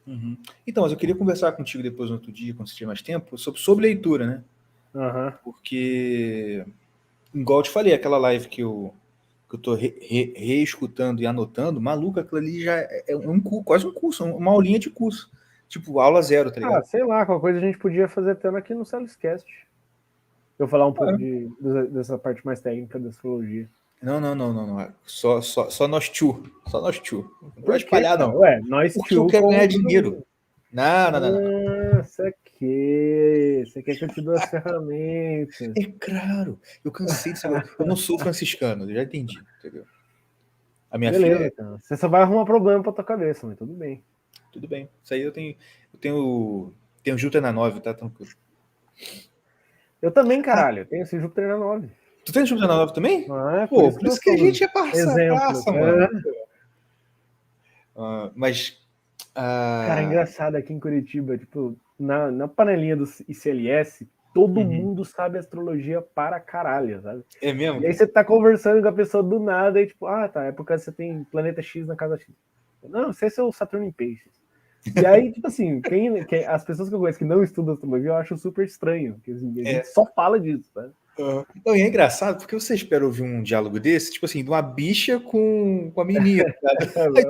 Speaker 1: Uhum. Então, mas eu queria conversar contigo depois no outro dia, quando você tiver mais tempo, sobre leitura, né? Porque, igual eu te falei, aquela live que eu tô reescutando e anotando, maluco, aquilo ali já é quase um curso, uma aulinha de curso. Tipo, aula zero, tá ligado?
Speaker 2: Sei lá, qualquer coisa a gente podia fazer tendo aqui no Celiscast. Eu falar um pouco dessa parte mais técnica da astrologia.
Speaker 1: Não. Só nós tio. Só nós tio. Não vai espalhar,
Speaker 2: cara?
Speaker 1: não.
Speaker 2: Ué, nós
Speaker 1: porque eu quero ganhar dinheiro. Não.
Speaker 2: Você quer que eu te dê as ferramentas?
Speaker 1: É claro. Eu cansei de saber. Eu não sou franciscano, eu já entendi, entendeu? A minha
Speaker 2: Beleza,
Speaker 1: filha.
Speaker 2: cara. Você só vai arrumar problema pra tua cabeça, mas tudo bem.
Speaker 1: Tudo bem. Isso aí eu tenho Júpiter na 9, tá tranquilo.
Speaker 2: Eu também, caralho. Eu tenho esse Júpiter na 9.
Speaker 1: Tu tem Júpiter na 9 também?
Speaker 2: Por
Speaker 1: isso que a gente é parça, mano. Mas.
Speaker 2: Cara, é engraçado aqui em Curitiba, tipo, na panelinha do ICLS, todo mundo sabe astrologia para caralho, sabe?
Speaker 1: É mesmo?
Speaker 2: E aí você tá conversando com a pessoa do nada e tipo, tá, é porque você tem planeta X na casa X. Não, esse é o Saturno em Peixes. E aí, tipo assim, as pessoas que eu conheço que não estudam astrologia, eu acho super estranho, porque assim, a gente só fala disso, tá?
Speaker 1: Não, e é engraçado, porque você espera ouvir um diálogo desse, tipo assim, de uma bicha com a menininha,
Speaker 2: tá?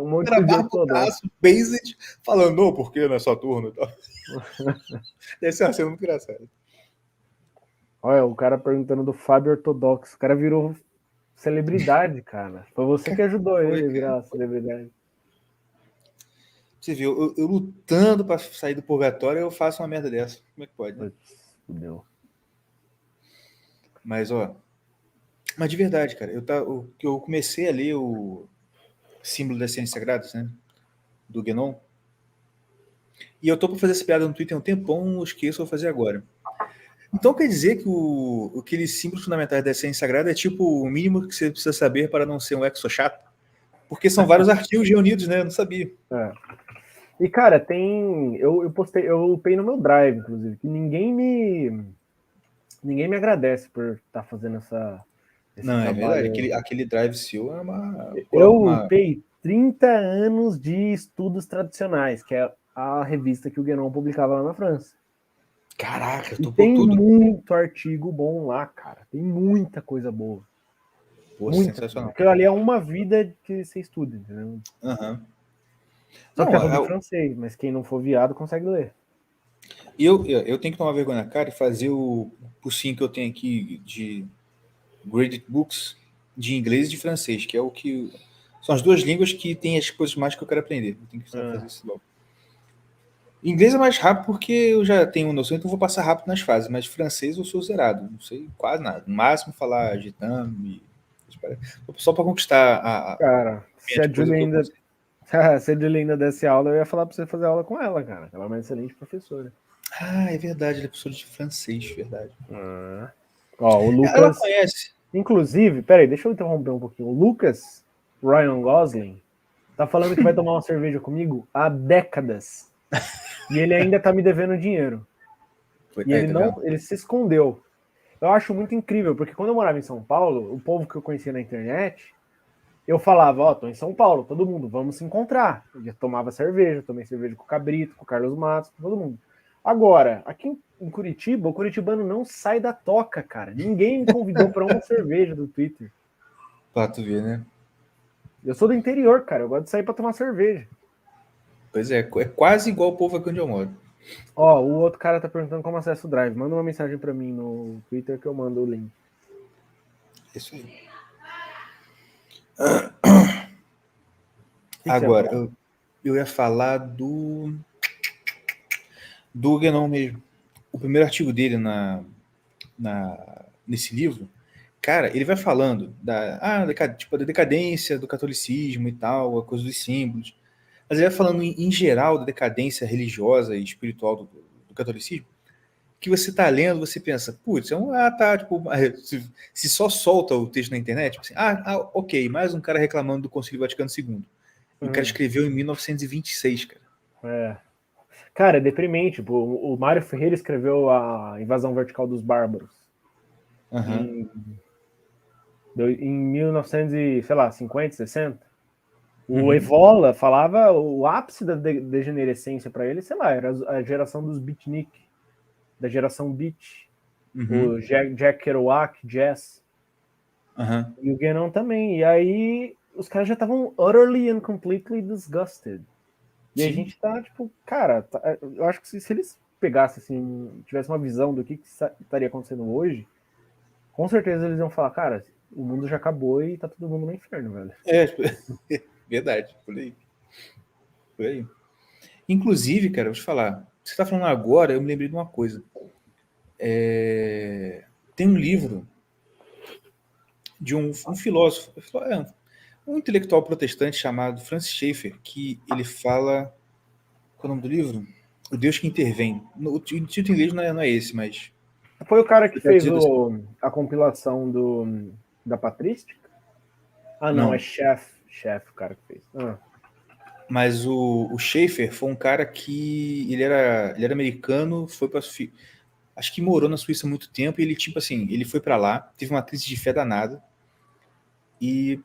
Speaker 2: Um monte de
Speaker 1: barbudaço, based, falando, não, porque não é Saturno e tal. Deve ser uma cena muito engraçada.
Speaker 2: Olha, o cara perguntando do Fábio Ortodoxo, o cara virou celebridade, cara. Foi você que ajudou ele a virar celebridade.
Speaker 1: Você viu, eu lutando pra sair do purgatório, eu faço uma merda dessa. Como é que pode, né?
Speaker 2: Fudeu.
Speaker 1: Mas, mas de verdade, cara, eu comecei a ler o Símbolo das Ciências Sagradas, né? Do Guénon. E eu tô pra fazer essa piada no Twitter há um tempão, não esqueço, vou fazer agora. Então quer dizer que aqueles símbolos fundamentais da ciência sagrada é tipo o mínimo que você precisa saber para não ser um exo chato? Porque são vários artigos reunidos, né? Eu não sabia.
Speaker 2: E, cara, eu postei, eu upei no meu Drive, inclusive, que ninguém me agradece por estar fazendo esse
Speaker 1: não,
Speaker 2: trabalho.
Speaker 1: É verdade. Aquele Drive seu é uma...
Speaker 2: Eu upei 30 anos de estudos tradicionais, que é a revista que o Guénon publicava lá na França.
Speaker 1: Caraca,
Speaker 2: e tem tudo. Muito artigo bom lá, cara. Tem muita coisa boa.
Speaker 1: Pô, sensacional.
Speaker 2: Porque ali é uma vida que você estuda, entendeu? Só que é tudo em francês, mas quem não for viado consegue ler.
Speaker 1: E eu tenho que tomar vergonha na cara e fazer o cursinho que eu tenho aqui de Graded Books de inglês e de francês, que é o que... São as duas línguas que tem as coisas mais que eu quero aprender. Eu tenho que fazer isso logo. Inglês é mais rápido porque eu já tenho noção, então vou passar rápido nas fases, mas francês eu sou zerado, não sei quase nada. No máximo falar agitando, só para conquistar a...
Speaker 2: Cara, se a Julia ainda desse aula, eu ia falar para você fazer aula com ela, cara. Ela é uma excelente professora.
Speaker 1: É verdade, ela é professora de francês, verdade.
Speaker 2: O Lucas...
Speaker 1: Ela conhece.
Speaker 2: Inclusive, peraí, deixa eu interromper um pouquinho. O Lucas Ryan Gosling tá falando que vai tomar uma cerveja comigo há décadas. E ele ainda tá me devendo dinheiro. E ele se escondeu. Eu acho muito incrível, porque quando eu morava em São Paulo, o povo que eu conhecia na internet, eu falava, tô em São Paulo, todo mundo, vamos se encontrar. Eu já tomava cerveja, tomei cerveja com o Cabrito, com o Carlos Matos, com todo mundo. Agora, aqui em Curitiba, o curitibano não sai da toca, cara. Ninguém me convidou para uma cerveja do Twitter.
Speaker 1: Pra tu ver, né?
Speaker 2: Eu sou do interior, cara. Eu gosto de sair para tomar cerveja.
Speaker 1: Pois é quase igual o povo aqui onde eu moro.
Speaker 2: O outro cara tá perguntando como acesso o Drive. Manda uma mensagem para mim no Twitter que eu mando o link.
Speaker 1: Isso aí. Agora, eu ia falar do Guénon mesmo. O primeiro artigo dele nesse livro, cara, ele vai falando da decadência do catolicismo e tal, a coisa dos símbolos. Mas ele vai falando em geral da decadência religiosa e espiritual do catolicismo, que você tá lendo, você pensa, putz, se só solta o texto na internet, tipo assim, ok, mais um cara reclamando do Concílio Vaticano II. E o cara escreveu em 1926, cara.
Speaker 2: Cara, é deprimente. O Mário Ferreira escreveu a Invasão Vertical dos Bárbaros. Em 1950, 60. O Evola falava o ápice da degenerescência para ele, sei lá, era a geração dos beatnik, da geração beat. o Jack Kerouac, Jazz, e o Guénon também. E aí os caras já estavam utterly and completely disgusted. E a gente tá, tipo, cara, eu acho que se eles pegassem, assim, tivessem uma visão do que estaria acontecendo hoje, com certeza eles iam falar, cara, o mundo já acabou e tá todo mundo no inferno, velho.
Speaker 1: Verdade, por aí. Por aí. Inclusive, cara, vou te falar, você tá falando agora, eu me lembrei de uma coisa. Tem um livro de um filósofo, um intelectual protestante chamado Francis Schaeffer, que ele fala... Qual é o nome do livro? O Deus que Intervém. O título em inglês não é esse, mas...
Speaker 2: Foi o cara que fez a compilação da Patrística? Ah, não, é Chef, o cara que fez.
Speaker 1: Mas o Schaeffer foi um cara que... Ele era americano, foi para... Acho que morou na Suíça há muito tempo, e ele, tipo assim, ele foi para lá, teve uma crise de fé danada, e,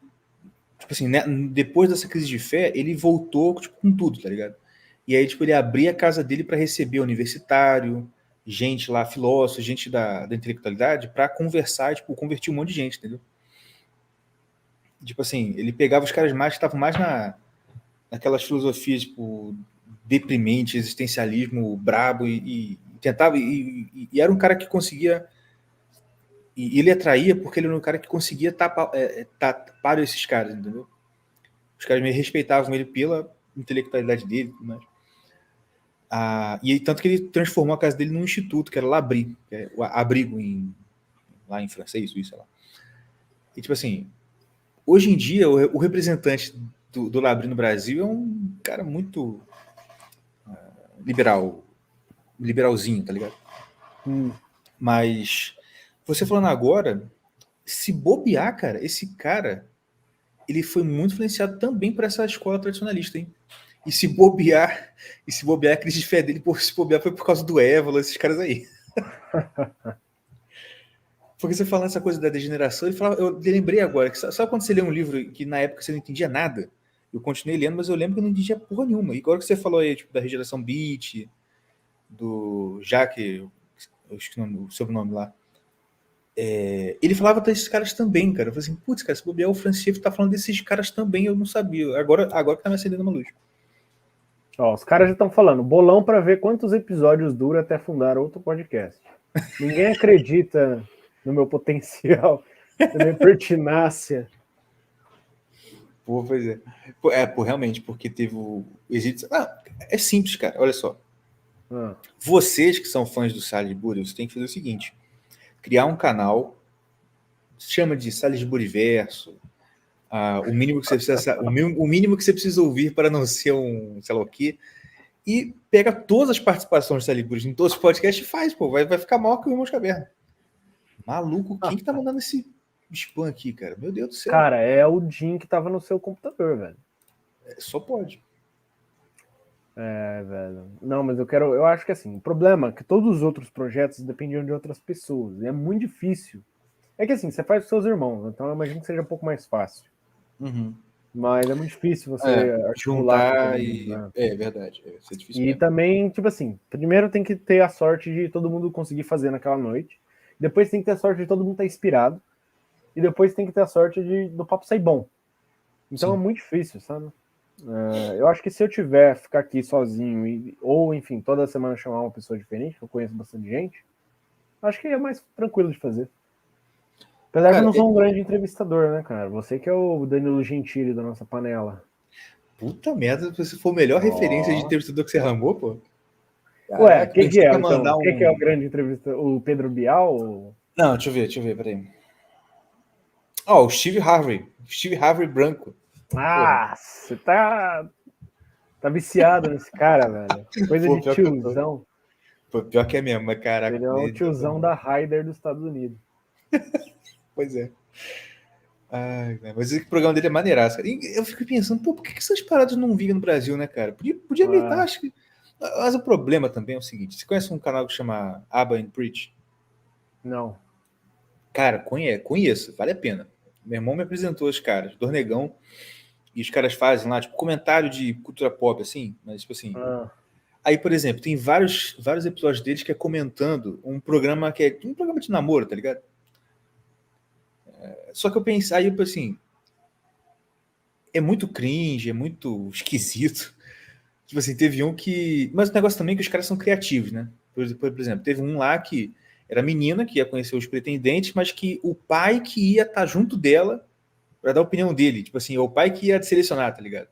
Speaker 1: tipo assim, né, depois dessa crise de fé, ele voltou, tipo, com tudo, tá ligado? E aí, tipo, ele abria a casa dele para receber universitário, gente lá, filósofo, gente da intelectualidade, para conversar e, tipo, convertir um monte de gente, entendeu? Tipo assim, ele pegava os caras mais que estavam mais naquelas filosofias, tipo, deprimente, existencialismo brabo, e tentava, e era um cara que conseguia, e ele atraía porque ele era um cara que conseguia tapar esses caras, entendeu? Os caras meio respeitavam ele pela intelectualidade dele, mas... e tanto que ele transformou a casa dele num instituto, que era L'Abri, que é o abrigo lá em francês, Suíça, lá. E tipo assim, hoje em dia o representante do L'Abri no Brasil é um cara muito liberalzinho, tá ligado? Mas você falando agora, se bobear, cara, esse cara, ele foi muito influenciado também por essa escola tradicionalista, hein? E se bobear, a crise de fé dele, se bobear foi por causa do Évola, esses caras aí. Porque você falando essa coisa da degeneração, eu lembrei agora, que sabe quando você lê um livro que na época você não entendia nada? Eu continuei lendo, mas eu lembro que eu não entendia porra nenhuma. E agora que você falou aí, tipo, da regeneração beat, do Jacques, eu esqueci o sobrenome lá, ele falava desses caras também, cara. Eu falei assim, putz, cara, se bobear, o Francis Schaeffer tá falando desses caras também, eu não sabia. Agora que tá me acendendo uma luz.
Speaker 2: Ó, os caras já estão falando, bolão para ver quantos episódios dura até fundar outro podcast. Ninguém acredita no meu potencial, na minha pertinácia.
Speaker 1: Pô, pois é. Realmente, porque teve o Egito. É simples, cara, olha só. Vocês que são fãs do Salisbury, você tem que fazer o seguinte: criar um canal, chama de Salisbury Verso. O mínimo que você precisa, o mínimo que você precisa ouvir para não ser um, sei lá o quê, e pega todas as participações do Salisbury em todos os podcasts e faz, pô, vai ficar maior que o Irmãos Caverna. Maluco, quem que tá mandando esse spam aqui, cara? Meu Deus do céu.
Speaker 2: Cara, é o Jim que tava no seu computador, velho.
Speaker 1: Só pode.
Speaker 2: Velho. Não, mas eu acho que assim, o problema é que todos os outros projetos dependiam de outras pessoas. E é muito difícil. É que assim, você faz com seus irmãos, então eu imagino que seja um pouco mais fácil. Mas é muito difícil você
Speaker 1: juntar e... Né? É verdade. É difícil
Speaker 2: e
Speaker 1: mesmo.
Speaker 2: também, tipo assim, primeiro tem que ter a sorte de todo mundo conseguir fazer naquela noite. Depois tem que ter a sorte de todo mundo estar inspirado. E depois tem que ter a sorte do papo sair bom. Então Sim. É muito difícil, sabe? Eu acho que se eu ficar aqui sozinho, ou enfim, toda semana chamar uma pessoa diferente, que eu conheço bastante gente, acho que é mais tranquilo de fazer. Apesar de eu não sou um grande entrevistador, né, cara? Você que é o Danilo Gentili da nossa panela.
Speaker 1: Puta merda, se for a melhor referência de entrevistador que você arrumou, pô.
Speaker 2: Caraca, ué, quem que é, então? Quem que é o grande entrevistador? O Pedro Bial? Ou...
Speaker 1: Não, deixa eu ver, peraí. O Steve Harvey branco.
Speaker 2: Você tá viciado nesse cara, velho. Coisa de tiozão.
Speaker 1: Pior que é mesmo, mas caraca.
Speaker 2: Ele é o tiozão da Ryder dos Estados Unidos.
Speaker 1: Pois é. Mas o programa dele é maneiraço. Eu fico pensando, por que essas paradas não vinham no Brasil, né, cara? Podia imitar, acho que... Mas o problema também é o seguinte, você conhece um canal que chama Abba and Preach?
Speaker 2: Não.
Speaker 1: Cara, conheço, vale a pena. Meu irmão me apresentou os caras, Dornegão, e os caras fazem lá, tipo, comentário de cultura pop, assim, mas, tipo assim, Aí, por exemplo, tem vários episódios deles que é comentando um programa de namoro, tá ligado? Só que eu pensei, aí eu pensei assim, é muito cringe, é muito esquisito. Tipo assim, teve um que. Mas o negócio também é que os caras são criativos, né? Por exemplo, teve um lá que era menina, que ia conhecer os pretendentes, mas que o pai que ia estar junto dela pra dar a opinião dele. Tipo assim, é o pai que ia selecionar, tá ligado?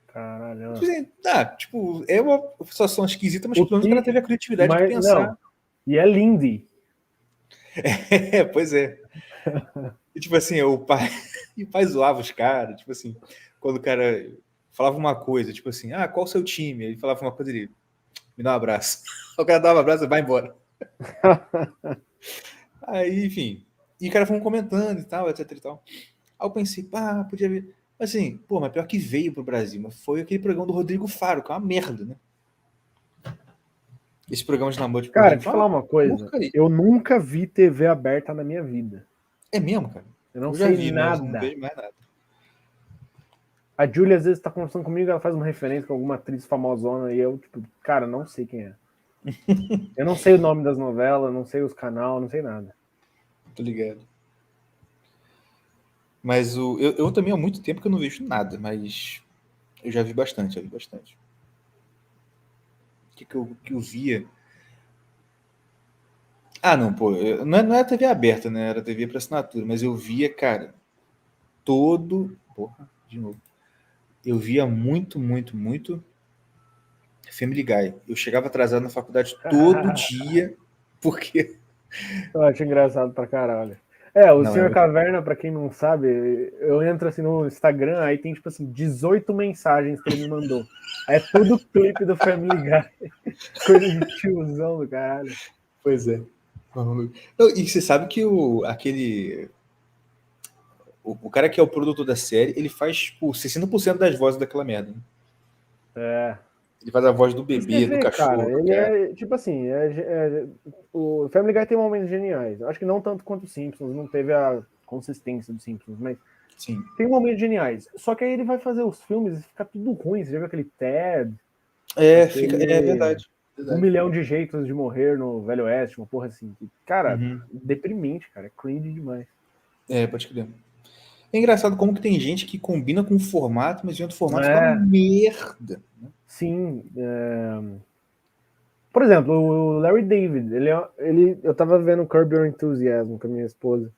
Speaker 2: Caralho.
Speaker 1: Tipo assim, tipo, é uma situação esquisita, mas
Speaker 2: O
Speaker 1: pelo menos o cara teve
Speaker 2: que.
Speaker 1: a criatividade de
Speaker 2: Mas,
Speaker 1: pensar.
Speaker 2: não. E é Lindy.
Speaker 1: É, pois é. E tipo assim, o pai, e o pai zoava os caras, tipo assim, quando o cara falava uma coisa, tipo assim, qual o seu time? Ele falava uma coisa, ele me dá um abraço. O cara dava um abraço e vai embora. Aí, enfim. E o cara foi comentando e tal, etc e tal. Aí eu pensei, podia ver. Mas assim, mas pior que veio pro Brasil, mas foi aquele programa do Rodrigo Faro, que é uma merda, né? Esse programa de namoro de
Speaker 2: Cara,
Speaker 1: Rodrigo
Speaker 2: deixa eu
Speaker 1: Faro,
Speaker 2: falar uma coisa.
Speaker 1: porcaria.
Speaker 2: Eu nunca vi TV aberta na minha vida.
Speaker 1: É mesmo, cara?
Speaker 2: Eu não
Speaker 1: Eu já
Speaker 2: sei
Speaker 1: vi, mas não
Speaker 2: nada.
Speaker 1: vejo mais nada.
Speaker 2: A Julia às vezes tá conversando comigo, ela faz uma referência com alguma atriz famosona e eu, tipo, cara, não sei quem é. Eu não sei o nome das novelas, não sei os canais, não sei nada.
Speaker 1: Tô ligado. Mas eu também há muito tempo que eu não vejo nada, mas eu já vi bastante, já vi bastante. O que eu via? Não, pô, não era TV aberta, né? Era TV para assinatura, mas eu via, cara, porra, de novo. Eu via muito, muito, muito Family Guy. Eu chegava atrasado na faculdade todo dia, porque.
Speaker 2: Eu acho engraçado pra caralho. É, o
Speaker 1: Não, é
Speaker 2: Senhor
Speaker 1: muito.
Speaker 2: Caverna, pra quem não sabe, eu entro assim no Instagram, aí tem tipo assim, 18 mensagens que ele me mandou. Aí é tudo clipe do Family Guy. Coisa de tiozão do caralho.
Speaker 1: Pois é. Não, e você sabe que aquele. O cara que é o produtor da série, ele faz tipo, 60% das vozes daquela merda. Né?
Speaker 2: É.
Speaker 1: Ele faz a voz do
Speaker 2: E você
Speaker 1: bebê, do
Speaker 2: vê, cara,
Speaker 1: cachorro, do
Speaker 2: ele
Speaker 1: cara.
Speaker 2: é, tipo assim, o Family Guy tem momentos geniais. Eu acho que não tanto quanto o Simpsons, não teve a consistência do Simpsons, mas
Speaker 1: Sim.
Speaker 2: tem momentos geniais. Só que aí ele vai fazer os filmes e fica tudo ruim. Você já viu aquele Ted,
Speaker 1: É
Speaker 2: aquele
Speaker 1: verdade.
Speaker 2: Um
Speaker 1: Verdade.
Speaker 2: Milhão de Jeitos de Morrer no Velho Oeste, uma porra assim. Cara,
Speaker 1: Uhum.
Speaker 2: deprimente, cara. É cringe demais.
Speaker 1: Pode crer. É engraçado como que tem gente que combina com um formato, mas em outro formato fica uma
Speaker 2: É,
Speaker 1: merda. Né?
Speaker 2: sim. Por exemplo, o Larry David, eu tava vendo Curb Your Enthusiasm com a minha esposa.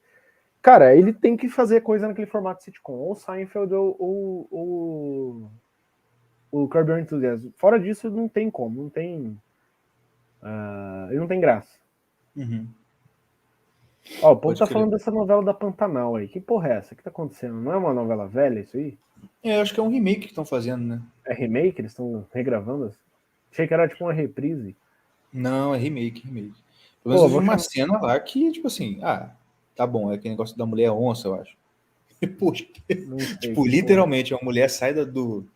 Speaker 2: Cara, ele tem que fazer coisa naquele formato sitcom, ou Seinfeld ou o Curb Your Enthusiasm. Fora disso, não tem como, não tem. Ele não tem graça.
Speaker 1: Uhum.
Speaker 2: Ó, o povo
Speaker 1: Pode
Speaker 2: tá
Speaker 1: crer.
Speaker 2: falando dessa novela da Pantanal aí. Que porra é essa? O que tá acontecendo? Não é uma novela velha isso aí?
Speaker 1: Acho que é um remake que estão fazendo, né?
Speaker 2: É remake? Eles estão regravando? Achei que era tipo uma reprise.
Speaker 1: Não, é remake, remake. Pelo menos
Speaker 2: Pô,
Speaker 1: eu vi
Speaker 2: vou
Speaker 1: uma
Speaker 2: chamar.
Speaker 1: cena lá que, tipo assim, tá bom, é aquele negócio da mulher onça, eu acho. Poxa,
Speaker 2: Não sei
Speaker 1: tipo,
Speaker 2: que porra.
Speaker 1: literalmente, uma mulher sai do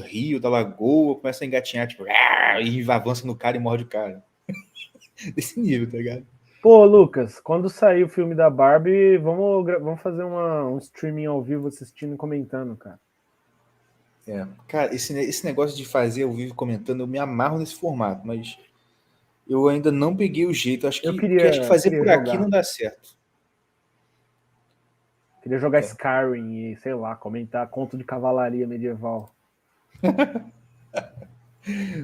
Speaker 1: rio, da lagoa, começa a engatinhar, tipo, e avança no cara e morde o cara. Desse nível, tá ligado?
Speaker 2: Pô, Lucas, quando sair o filme da Barbie, vamos fazer um streaming ao vivo assistindo e comentando, cara.
Speaker 1: Cara, esse negócio de fazer ao vivo comentando, eu me amarro nesse formato, mas eu ainda não peguei o jeito.
Speaker 2: Eu
Speaker 1: Porque acho que fazer
Speaker 2: queria
Speaker 1: por aqui
Speaker 2: jogar.
Speaker 1: não dá certo.
Speaker 2: Queria jogar
Speaker 1: É.
Speaker 2: Skyrim e, sei lá, comentar conto de cavalaria medieval.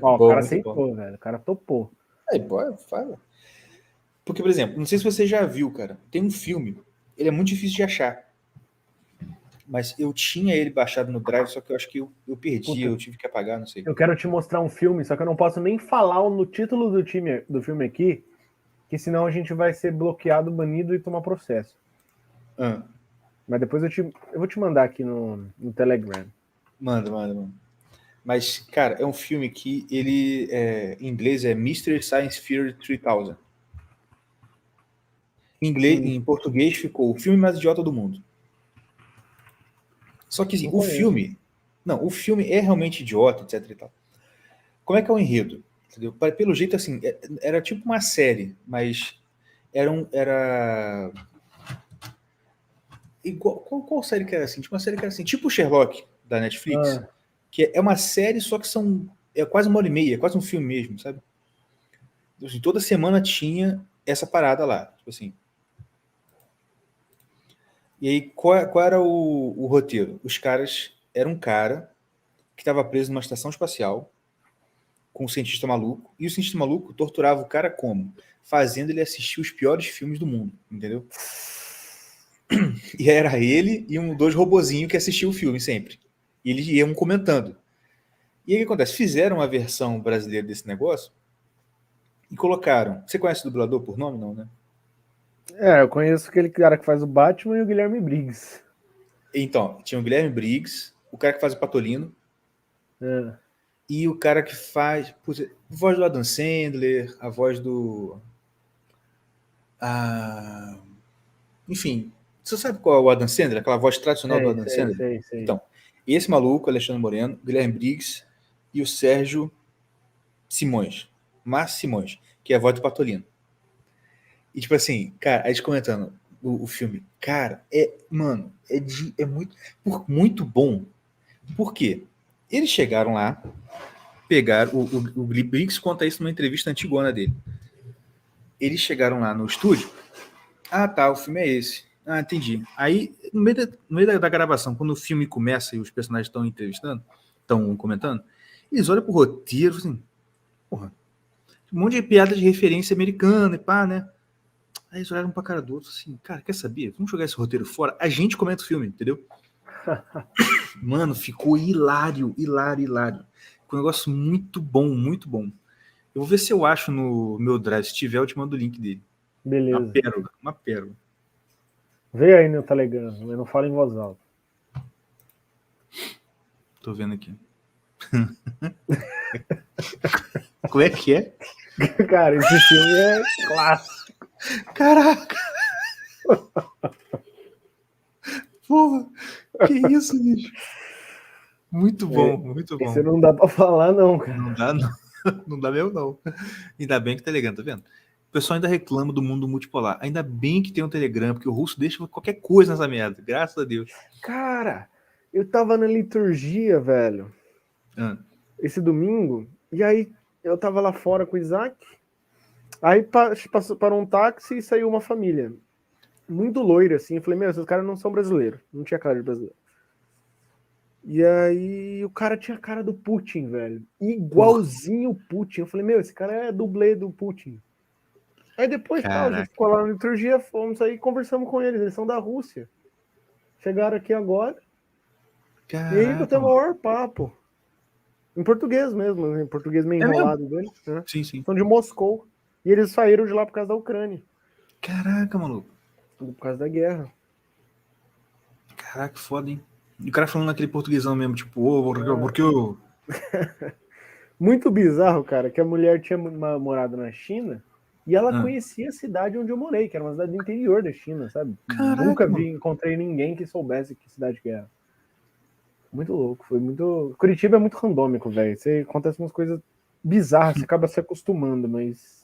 Speaker 2: Ó, o
Speaker 1: Bom,
Speaker 2: cara
Speaker 1: muito bom.
Speaker 2: aceitou, velho. O cara topou.
Speaker 1: Aí, pô, fala. Porque, por exemplo, não sei se você já viu, cara, tem um filme, ele é muito difícil de achar, mas eu tinha ele baixado no Drive, só que eu acho que eu perdi,
Speaker 2: Puta,
Speaker 1: eu tive que apagar, não sei.
Speaker 2: eu quero te mostrar um filme, só que eu não posso nem falar no título do filme aqui, que senão a gente vai ser bloqueado, banido e tomar processo.
Speaker 1: Ah,
Speaker 2: Mas depois eu vou te mandar aqui no Telegram.
Speaker 1: manda. Mas, cara, é um filme que em inglês é Mystery Science Theater 3000. Em português ficou o filme mais idiota do mundo. Só que assim,
Speaker 2: Não conheço.
Speaker 1: o filme é realmente idiota, etc e tal. Como é que é o enredo? Entendeu? Pelo jeito, assim, era tipo uma série, mas era igual, qual série que era assim? Tipo uma série que era assim, tipo o Sherlock da Netflix,
Speaker 2: Ah,
Speaker 1: que é uma série, só que são é quase 1h30, é quase um filme mesmo, sabe? Assim, toda semana tinha essa parada lá, tipo assim. E aí, qual era o roteiro? Os caras... Era um cara que estava preso numa estação espacial com um cientista maluco, e o cientista maluco torturava o cara como? Fazendo ele assistir os piores filmes do mundo, entendeu? E era ele e dois robozinhos que assistiam o filme sempre. E eles iam comentando. E aí o que acontece? Fizeram uma versão brasileira desse negócio e colocaram... Você conhece o dublador por nome, não, né?
Speaker 2: Eu conheço aquele cara que faz o Batman e o Guilherme Briggs.
Speaker 1: Então, tinha o Guilherme Briggs, o cara que faz o Patolino,
Speaker 2: É.
Speaker 1: e o cara que faz... Putz, a voz do Adam Sandler, a voz do... enfim, você sabe qual é o Adam Sandler? Aquela voz tradicional do Adam Sandler?
Speaker 2: Sei.
Speaker 1: Então, esse maluco, Alexandre Moreno, Guilherme Briggs e o Sérgio Simões. Márcio Simões, que é a voz do Patolino. E tipo assim, cara, a gente comentando o filme, cara, mano, é muito bom. Por quê? Eles chegaram lá, pegaram, o Briggs conta isso numa entrevista antigona dele. Eles chegaram lá no estúdio, tá, o filme é esse. Entendi. Aí, no meio da gravação, quando o filme começa e os personagens estão entrevistando, estão comentando, eles olham pro roteiro assim, porra, um monte de piada de referência americana e pá, né? Aí eles olharam pra cara do outro assim, cara, quer saber? Vamos jogar esse roteiro fora? A gente comenta o filme, entendeu? Mano, ficou hilário. Ficou um negócio muito bom, muito bom. Eu vou ver se eu acho no meu drive. Se tiver, eu te mando o link dele.
Speaker 2: Beleza.
Speaker 1: Uma pérola.
Speaker 2: Vê aí no Telegram, mas não fala em voz alta.
Speaker 1: Tô vendo aqui. Como é que é?
Speaker 2: Cara, esse filme é clássico.
Speaker 1: Caraca! Porra! Que isso, bicho? Muito bom, muito bom.
Speaker 2: Esse não dá pra falar, não, cara.
Speaker 1: Não dá, não. Não dá mesmo, não. Ainda bem que tá ligando, tá vendo? O pessoal ainda reclama do mundo multipolar. Ainda bem que tem um Telegram, porque o russo deixa qualquer coisa nessa merda. Graças a Deus.
Speaker 2: Cara, eu tava na liturgia, velho, esse domingo, e aí eu tava lá fora com o Isaac, aí parou um táxi e saiu uma família. Muito loira, assim. Eu falei, meu, esses caras não são brasileiros. Não tinha cara de brasileiro. E aí o cara tinha a cara do Putin, velho. Igualzinho o Putin. Eu falei, meu, esse cara é dublê do Putin. Aí depois, tal, a gente ficou lá na liturgia, fomos aí e conversamos com eles. Eles são da Rússia. Chegaram aqui agora.
Speaker 1: Caraca,
Speaker 2: e aí bateu o maior papo. Em português mesmo, em português meio enrolado deles. Né?
Speaker 1: Sim, sim.
Speaker 2: São de Moscou. E eles saíram de lá por causa da Ucrânia.
Speaker 1: Caraca, maluco.
Speaker 2: Por causa da guerra.
Speaker 1: Caraca, foda, hein? E o cara falando aquele portuguesão mesmo, tipo, porque eu...
Speaker 2: Muito bizarro, cara, que a mulher tinha morado na China e ela conhecia a cidade onde eu morei, que era uma cidade do interior da China, sabe?
Speaker 1: Caraca,
Speaker 2: nunca encontrei ninguém que soubesse que cidade que era. Muito louco, foi muito... Curitiba é muito randômico, velho. Acontece umas coisas bizarras, você acaba se acostumando, mas...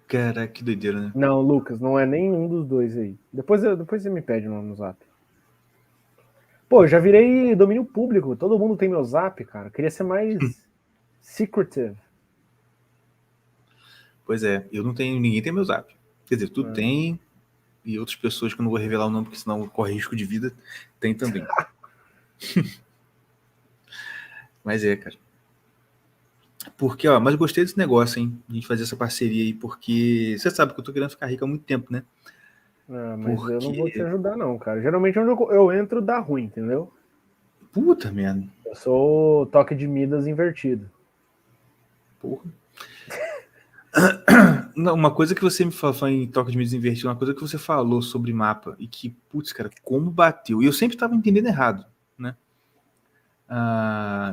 Speaker 1: Caraca, que doideira, né?
Speaker 2: Não, Lucas, não é nenhum dos dois aí. Depois você me pede no zap. Pô, eu já virei domínio público, todo mundo tem meu zap, cara. Eu queria ser mais secretive.
Speaker 1: Pois é, eu não tenho, ninguém tem meu zap. Quer dizer, tu tem, e outras pessoas que eu não vou revelar o nome, porque senão corre risco de vida, tem também. Mas cara. Porque, mas eu gostei desse negócio, hein? A gente fazer essa parceria aí, porque você sabe que eu tô querendo ficar rico há muito tempo, né?
Speaker 2: Mas eu não vou te ajudar, não, cara. Geralmente onde eu entro dá ruim, entendeu?
Speaker 1: Puta merda.
Speaker 2: Eu sou toque de Midas invertido.
Speaker 1: Porra. Não, uma coisa que você me falou em toque de Midas invertido, uma coisa que você falou sobre mapa, e que, putz, cara, como bateu. E eu sempre tava entendendo errado, né?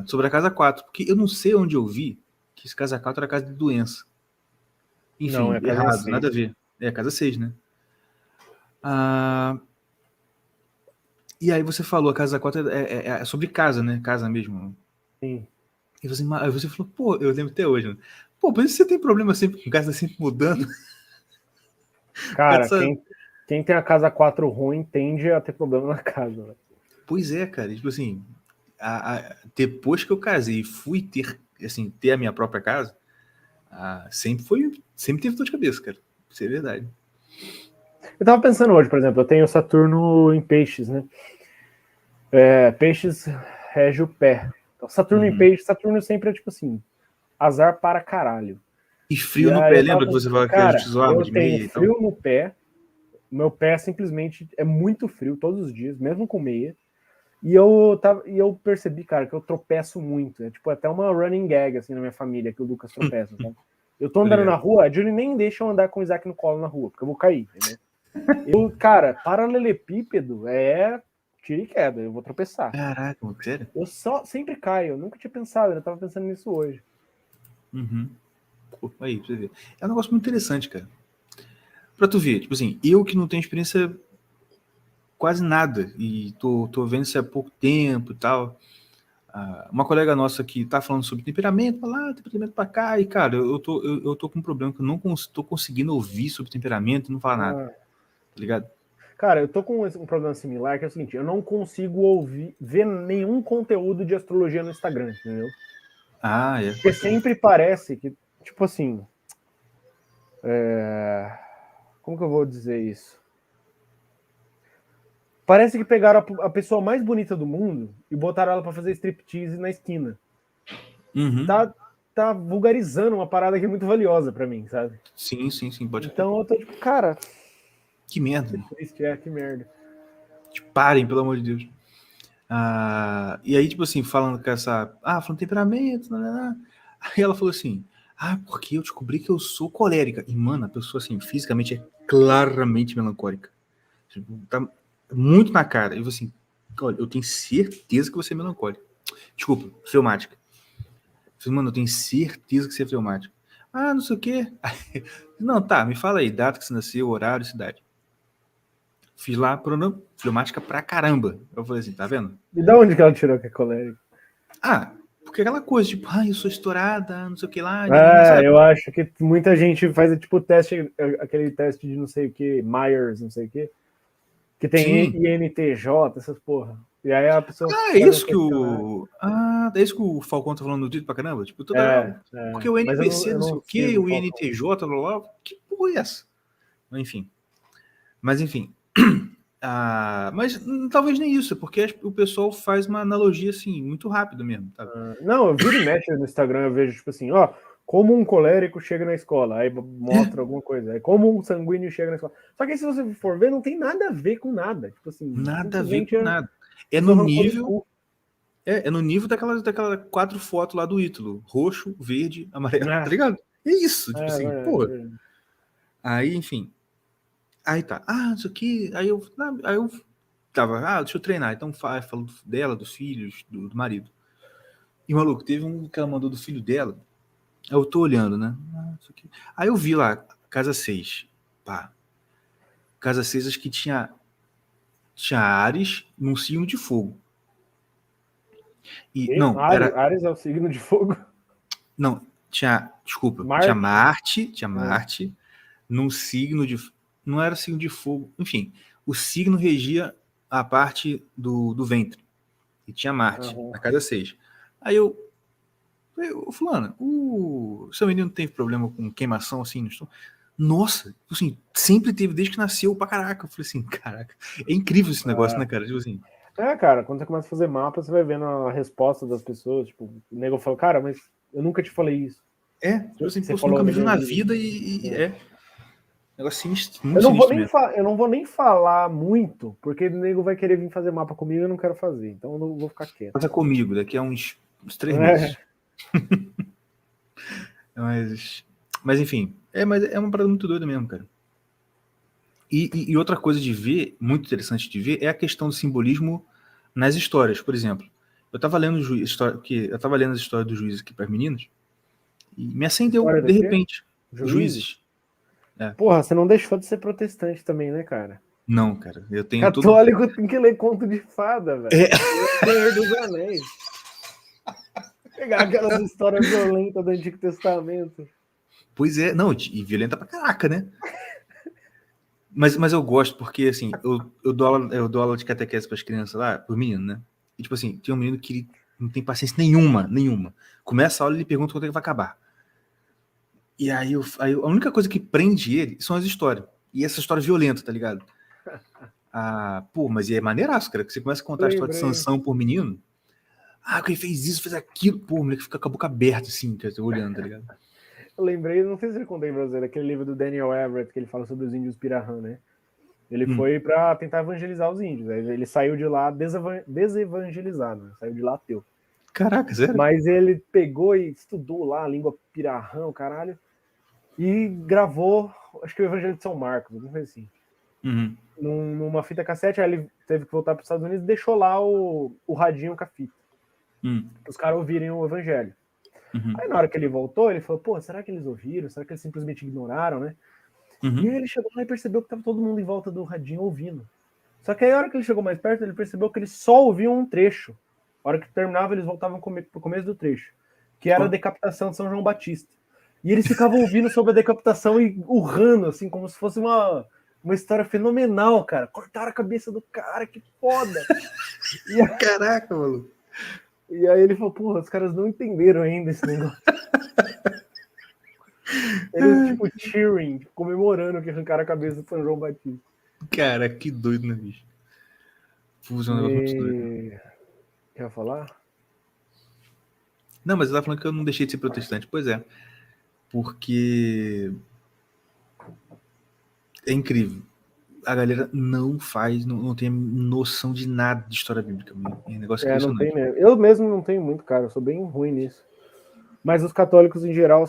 Speaker 1: Sobre a casa 4, porque eu não sei onde eu vi que esse casa 4 era casa de doença. Enfim, não, é errado, 6. Nada a ver. É a casa 6, né? E aí você falou, a casa 4 é sobre casa, né? Casa mesmo.
Speaker 2: Sim.
Speaker 1: E você falou, pô, eu lembro até hoje, né? Pô, mas você tem problema sempre com casa sempre mudando?
Speaker 2: Cara, quem tem a casa 4 ruim tende a ter problema na casa. Né?
Speaker 1: Pois é, cara. Tipo assim, depois que eu casei e fui ter a minha própria casa, sempre teve dor de cabeça, cara. Isso é verdade.
Speaker 2: Eu tava pensando hoje, por exemplo, eu tenho Saturno em peixes, né? Peixes rege o pé. Então, Saturno em peixes, Saturno sempre é tipo assim, azar para caralho.
Speaker 1: E frio no pé, lembra que você falou que a gente zoava de meia
Speaker 2: e tal? Eu tenho frio no pé, meu pé simplesmente é muito frio todos os dias, mesmo com meia. E eu percebi, cara, que eu tropeço muito. É tipo até uma running gag assim na minha família, que o Lucas tropeça, sabe? Eu tô andando na rua, a Julie nem deixa eu andar com o Isaac no colo na rua, porque eu vou cair, entendeu? Cara, paralelepípedo é tiro e queda, eu vou tropeçar.
Speaker 1: Caraca, sério?
Speaker 2: Eu sempre caio, eu nunca tinha pensado, eu tava pensando nisso hoje.
Speaker 1: Pô, aí, pra você ver. É um negócio muito interessante, cara. Pra tu ver, tipo assim, eu que não tenho experiência quase nada, e tô vendo isso há pouco tempo e tal. Uma colega nossa que tá falando sobre temperamento, temperamento pra cá, e cara, eu tô com um problema que eu não tô conseguindo ouvir sobre temperamento e não falar nada, tá ligado?
Speaker 2: Cara, eu tô com um problema similar, que é o seguinte, eu não consigo ver nenhum conteúdo de astrologia no Instagram, entendeu? Porque sempre parece que, tipo assim, como que eu vou dizer isso? Parece que pegaram a pessoa mais bonita do mundo e botaram ela pra fazer striptease na esquina. Tá vulgarizando uma parada que é muito valiosa pra mim, sabe?
Speaker 1: Sim, pode.
Speaker 2: Então eu tô tipo, cara...
Speaker 1: Que merda.
Speaker 2: Que triste, que merda.
Speaker 1: Tipo, parem, pelo amor de Deus. E aí, tipo assim, falando com falando temperamento, aí ela falou assim, porque eu descobri que eu sou colérica. E, mano, a pessoa, assim, fisicamente é claramente melancólica. Tipo, tá muito na cara. E eu assim, olha, eu tenho certeza que você é melancólica. Desculpa, fleumática. Mano, eu tenho certeza que você é fleumática. Não sei o quê. Não, tá, me fala aí, data que você nasceu, horário, cidade. Fiz lá, fleumática pra caramba. Eu falei assim, tá vendo?
Speaker 2: E da onde que ela tirou que é colérica?
Speaker 1: Porque aquela coisa, tipo, eu sou estourada, não sei o que lá.
Speaker 2: Eu acho que muita gente faz, tipo, aquele teste de não sei o que, Myers, não sei o que tem INTJ, essas porra. E aí a pessoa...
Speaker 1: é isso que o Falcão tá falando no título pra caramba? Tipo, toda hora. Porque o NPC, não sei o que, o INTJ, blá, blá, blá, que porra é essa? Mas enfim. Mas talvez nem isso, porque o pessoal faz uma analogia assim, muito rápido mesmo. Tá?
Speaker 2: Não, eu viro e mexo no Instagram, eu vejo tipo assim, como um colérico chega na escola, aí mostra alguma coisa, aí como um sanguíneo chega na escola. Só que aí, se você for ver, não tem nada a ver com nada. Tipo assim,
Speaker 1: nada a ver com nada. É no nível. É no nível daquela 4 fotos lá do Ítalo. Roxo, verde, amarelo, tá ligado? É isso, tipo assim, pô. Aí, enfim. Aí tá, isso aqui. Aí eu tava, deixa eu treinar. Então falo dela, dos filhos, do marido. E maluco, teve um que ela mandou do filho dela. Eu tô olhando, né? Isso aqui. Aí eu vi lá, casa 6. Pá. Casa 6, acho que tinha Ares num signo de fogo.
Speaker 2: Ares é o signo de fogo?
Speaker 1: Não, desculpa,
Speaker 2: Marte.
Speaker 1: tinha Marte num signo de... Não era signo de fogo, enfim, o signo regia a parte do ventre. E tinha Marte, na casa 6. Aí fulano, o seu menino teve problema com queimação, assim, no estômago? Nossa, assim, sempre teve, desde que nasceu, pra caraca. Eu falei assim, caraca, é incrível esse negócio, né, cara? Tipo assim...
Speaker 2: cara, quando você começa a fazer mapa, você vai vendo a resposta das pessoas, tipo, o nego fala, cara, mas eu nunca te falei isso.
Speaker 1: Tipo assim, você nunca me viu na vida e negócio sinistro, muito
Speaker 2: eu não vou nem falar muito, porque o nego vai querer vir fazer mapa comigo e eu não quero fazer, então eu não vou ficar quieto.
Speaker 1: Faça comigo, daqui a uns 3 meses. Mas enfim, mas é uma parada muito doida mesmo, cara. E outra coisa de ver, muito interessante de ver, é a questão do simbolismo nas histórias. Por exemplo, eu tava lendo as histórias dos juízes aqui para as meninas e me acendeu de repente.
Speaker 2: Juízes? Porra, você não deixou de ser protestante também, né, cara?
Speaker 1: Não, cara. Eu tenho
Speaker 2: Católico tem que ler conto de fada, velho. Senhor dos Anéis. Pegar aquelas histórias violentas do Antigo Testamento.
Speaker 1: Pois é, não, e violenta pra caraca, né? Mas eu gosto porque, assim, eu dou aula de catequese para as crianças lá, por menino, né? E, tipo assim, tem um menino que ele não tem paciência nenhuma. Começa a aula e ele pergunta quando é que vai acabar. E aí, a única coisa que prende ele são as histórias. E essa história violenta, tá ligado? Pô, mas é maneiraço, cara, que você começa a contar a história de Sansão por menino. Quem fez isso, fez aquilo. Pô, o moleque fica com a boca aberta, assim, cara, olhando, tá ligado?
Speaker 2: Eu lembrei, não sei se eu contei pra você, daquele livro do Daniel Everett, que ele fala sobre os índios Pirahã, né? Ele foi pra tentar evangelizar os índios. Aí ele saiu de lá desevangelizado, né? Saiu de lá ateu.
Speaker 1: Caraca, sério?
Speaker 2: Mas ele pegou e estudou lá a língua Pirahã, o caralho, e gravou, acho que o Evangelho de São Marcos, alguma coisa assim. Numa fita cassete, aí ele teve que voltar para os Estados Unidos e deixou lá o radinho com a fita. Os caras ouvirem o Evangelho. Aí na hora que ele voltou, ele falou, pô, será que eles ouviram? Será que eles simplesmente ignoraram, né? E aí ele chegou lá e percebeu que tava todo mundo em volta do radinho ouvindo. Só que aí a hora que ele chegou mais perto, ele percebeu que eles só ouviam um trecho. A hora que terminava, eles voltavam pro começo do trecho, que era a decapitação de São João Batista. E eles ficavam ouvindo sobre a decapitação e urrando, assim, como se fosse uma história fenomenal, cara. Cortaram a cabeça do cara, que foda!
Speaker 1: Caraca, maluco.
Speaker 2: E aí ele falou, porra, os caras não entenderam ainda esse negócio. Eles, tipo, cheering, comemorando que arrancaram a cabeça de São João Batista.
Speaker 1: Cara, que doido, né, bicho? Fuso é um negócio muito doido.
Speaker 2: Quer falar?
Speaker 1: Não, mas eu tava falando que eu não deixei de ser protestante. Pois é. Porque é incrível. A galera não tem noção de nada de história bíblica. É um negócio impressionante.
Speaker 2: Não tem mesmo. Eu mesmo não tenho muito, cara. Eu sou bem ruim nisso. Mas os católicos, em geral,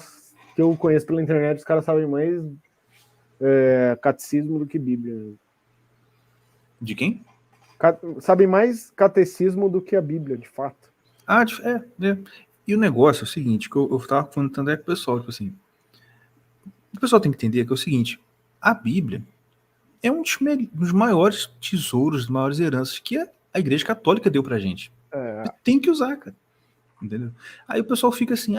Speaker 2: que eu conheço pela internet, os caras sabem mais catecismo do que Bíblia.
Speaker 1: De quem?
Speaker 2: Sabem mais catecismo do que a Bíblia, de fato.
Speaker 1: E o negócio é o seguinte, que eu tava falando com o pessoal, tipo assim, o pessoal tem que entender que é o seguinte, a Bíblia é um dos maiores tesouros, das maiores heranças que a Igreja Católica deu pra gente. Tem que usar, cara. Entendeu? Aí o pessoal fica assim,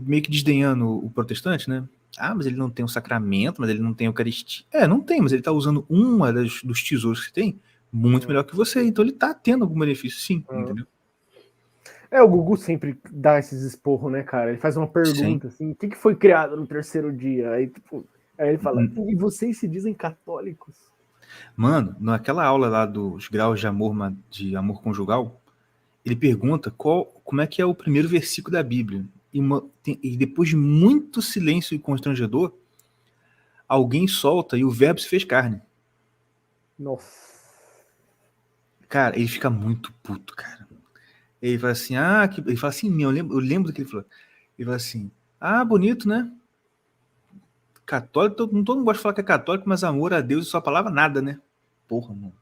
Speaker 1: meio que desdenhando o protestante, né? Mas ele não tem um sacramento, mas ele não tem Eucaristia. Não tem, mas ele tá usando dos tesouros que tem muito melhor que você, então ele tá tendo algum benefício, sim, entendeu?
Speaker 2: O Gugu sempre dá esses esporros, né, cara? Ele faz uma pergunta, assim, o que foi criado no terceiro dia? Aí, tipo, ele fala, e vocês se dizem católicos?
Speaker 1: Mano, naquela aula lá dos graus de amor conjugal, ele pergunta como é que é o primeiro versículo da Bíblia. E depois de muito silêncio e constrangedor, alguém solta e o verbo se fez carne.
Speaker 2: Nossa.
Speaker 1: Cara, ele fica muito puto, cara. Ele fala assim, ele fala assim, eu lembro do que ele falou. Ele fala assim, bonito, né? Católico, todo mundo gosta de falar que é católico, mas amor a Deus e sua palavra, nada, né? Porra, mano.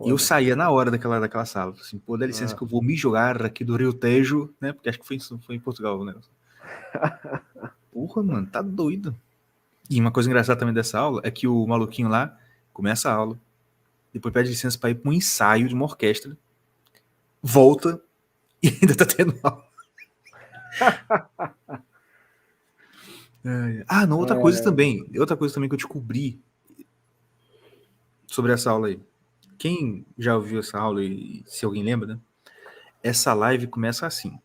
Speaker 1: E eu saía na hora daquela sala. Assim, pô, dá licença que eu vou me jogar aqui do Rio Tejo, né? Porque acho que foi em Portugal o negócio. Porra, mano, tá doido. E uma coisa engraçada também dessa aula é que o maluquinho lá começa a aula, depois pede licença pra ir pra um ensaio de uma orquestra, volta e ainda tá tendo aula. Outra coisa também que eu descobri sobre essa aula aí. Quem já ouviu essa aula e se alguém lembra, né? Essa live começa assim.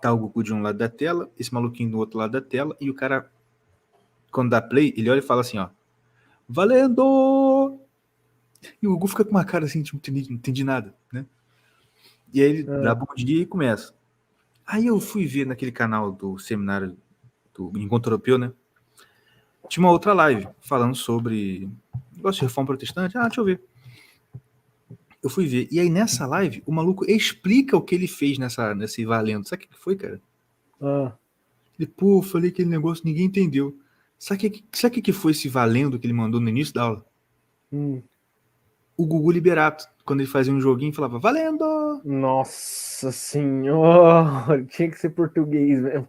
Speaker 1: Tá o Gugu de um lado da tela, esse maluquinho do outro lado da tela, e o cara, quando dá play, ele olha e fala assim, ó, valendo! E o Gugu fica com uma cara assim, tipo, não entendi nada, né? E aí ele dá bom dia e começa. Aí eu fui ver naquele canal do seminário do Encontro Europeu, né? Tinha uma outra live falando sobre negócio de reforma protestante. Deixa eu ver. Eu fui ver. E aí nessa live, o maluco explica o que ele fez nesse valendo. Sabe o que foi, cara? Ele, pô, falei aquele negócio, ninguém entendeu. Sabe o que foi esse valendo que ele mandou no início da aula? O Gugu Liberato, quando ele fazia um joguinho, falava, valendo!
Speaker 2: Nossa senhora, tinha que ser português mesmo.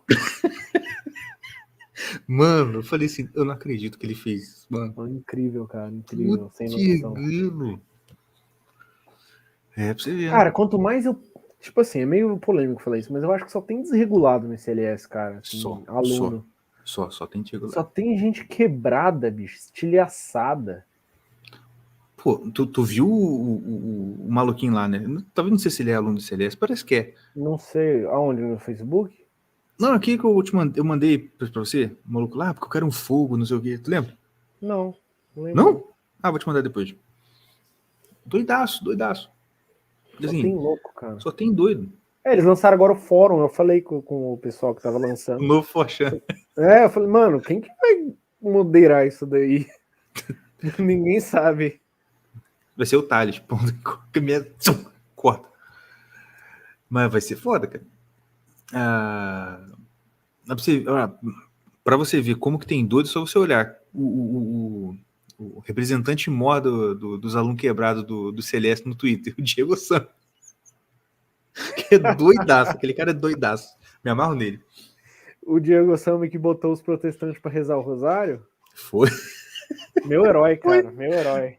Speaker 1: Mano, eu falei assim, eu não acredito que ele fez isso, mano.
Speaker 2: Incrível, cara, incrível, sem noção.
Speaker 1: Pra você ver.
Speaker 2: Cara, quanto mais eu... Tipo assim, é meio polêmico falar isso, mas eu acho que só tem desregulado nesse LS, cara. Assim, aluno.
Speaker 1: Só tem desregulado.
Speaker 2: Só tem gente quebrada, bicho, estilhaçada.
Speaker 1: pô, tu viu o maluquinho lá, né? Talvez não sei se ele é aluno do CLS, parece que é.
Speaker 2: Não sei aonde, no Facebook?
Speaker 1: Não, aqui que eu mandei pra você, o maluco lá, porque eu quero um fogo, não sei o quê. Tu lembra?
Speaker 2: Não lembro não.
Speaker 1: Não? Ah, vou te mandar depois. Doidaço, doidaço.
Speaker 2: Só
Speaker 1: Assim,
Speaker 2: tem louco, cara.
Speaker 1: só tem doido.
Speaker 2: Eles lançaram agora o fórum, eu falei com o pessoal que tava
Speaker 1: O
Speaker 2: lançando.
Speaker 1: novo Forchan.
Speaker 2: Eu falei, mano, quem que vai moderar isso daí? Ninguém sabe.
Speaker 1: Vai ser o Thales. Corta. Mas vai ser foda, cara. Pra você ver como que tem doido, é só você olhar o representante mor dos alunos quebrados do Celeste no Twitter, o Diego Santos. Que é doidaço, aquele cara é doidaço. Me amarro nele.
Speaker 2: O Diego Sami que botou os protestantes pra rezar o rosário?
Speaker 1: Foi.
Speaker 2: Meu herói, cara, meu herói.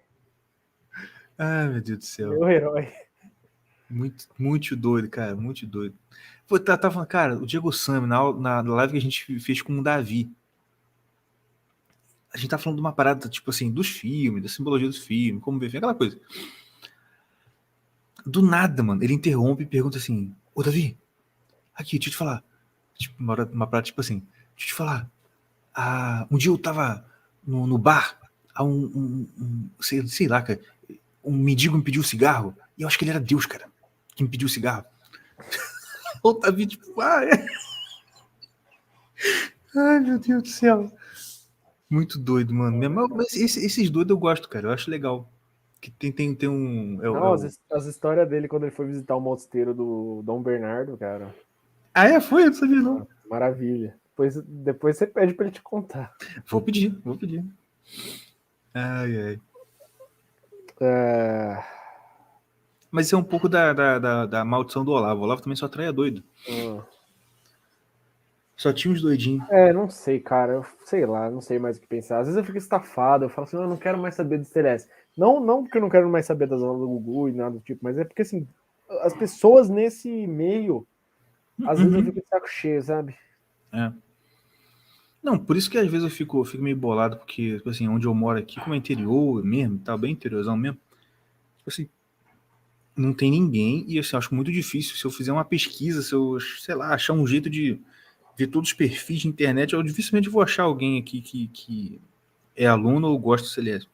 Speaker 1: Ai, meu Deus do céu.
Speaker 2: Meu herói.
Speaker 1: Muito, muito doido, cara, muito doido. Pô, tá falando, cara, o Diego Sami, na live que a gente fez com o Davi, a gente tá falando de uma parada, tipo assim, dos filmes, da simbologia dos filmes, como ver, aquela coisa. Do nada, mano, ele interrompe e pergunta assim, ô Davi, aqui, deixa eu te falar. Tipo, uma parada, tipo assim, deixa eu te falar. Um dia eu tava no bar, sei lá, cara, um mendigo me pediu cigarro, e eu acho que ele era Deus, cara, que me pediu cigarro. O Davi, tipo, é. Ai, meu Deus do céu. Muito doido, mano. Mas esses doidos eu gosto, cara. Eu acho legal. Que tem um.
Speaker 2: Não, as histórias dele quando ele foi visitar o mosteiro do Dom Bernardo, cara.
Speaker 1: Ah, é? Foi? Eu não sabia, não.
Speaker 2: Maravilha. Depois você pede pra ele te contar.
Speaker 1: Vou pedir. Ai. Mas isso é um pouco da maldição do Olavo. O Olavo também só traia doido. Só tinha uns doidinhos.
Speaker 2: Não sei, cara. Eu sei lá, não sei mais o que pensar. Às vezes eu fico estafado, eu falo assim, eu não quero mais saber do CLS. Não porque eu não quero mais saber das aulas do Gugu e nada do tipo, mas é porque, assim, as pessoas nesse meio, às vezes eu fico de saco cheio, sabe?
Speaker 1: É. Não, por isso que às vezes eu fico meio bolado, porque, tipo assim, onde eu moro aqui, como é interior mesmo, tá bem interiorzão mesmo, tipo assim, não tem ninguém, e assim, eu acho muito difícil, se eu fizer uma pesquisa, se eu, sei lá, achar um jeito de ver todos os perfis de internet, eu dificilmente vou achar alguém aqui que é aluno ou gosta do CLS.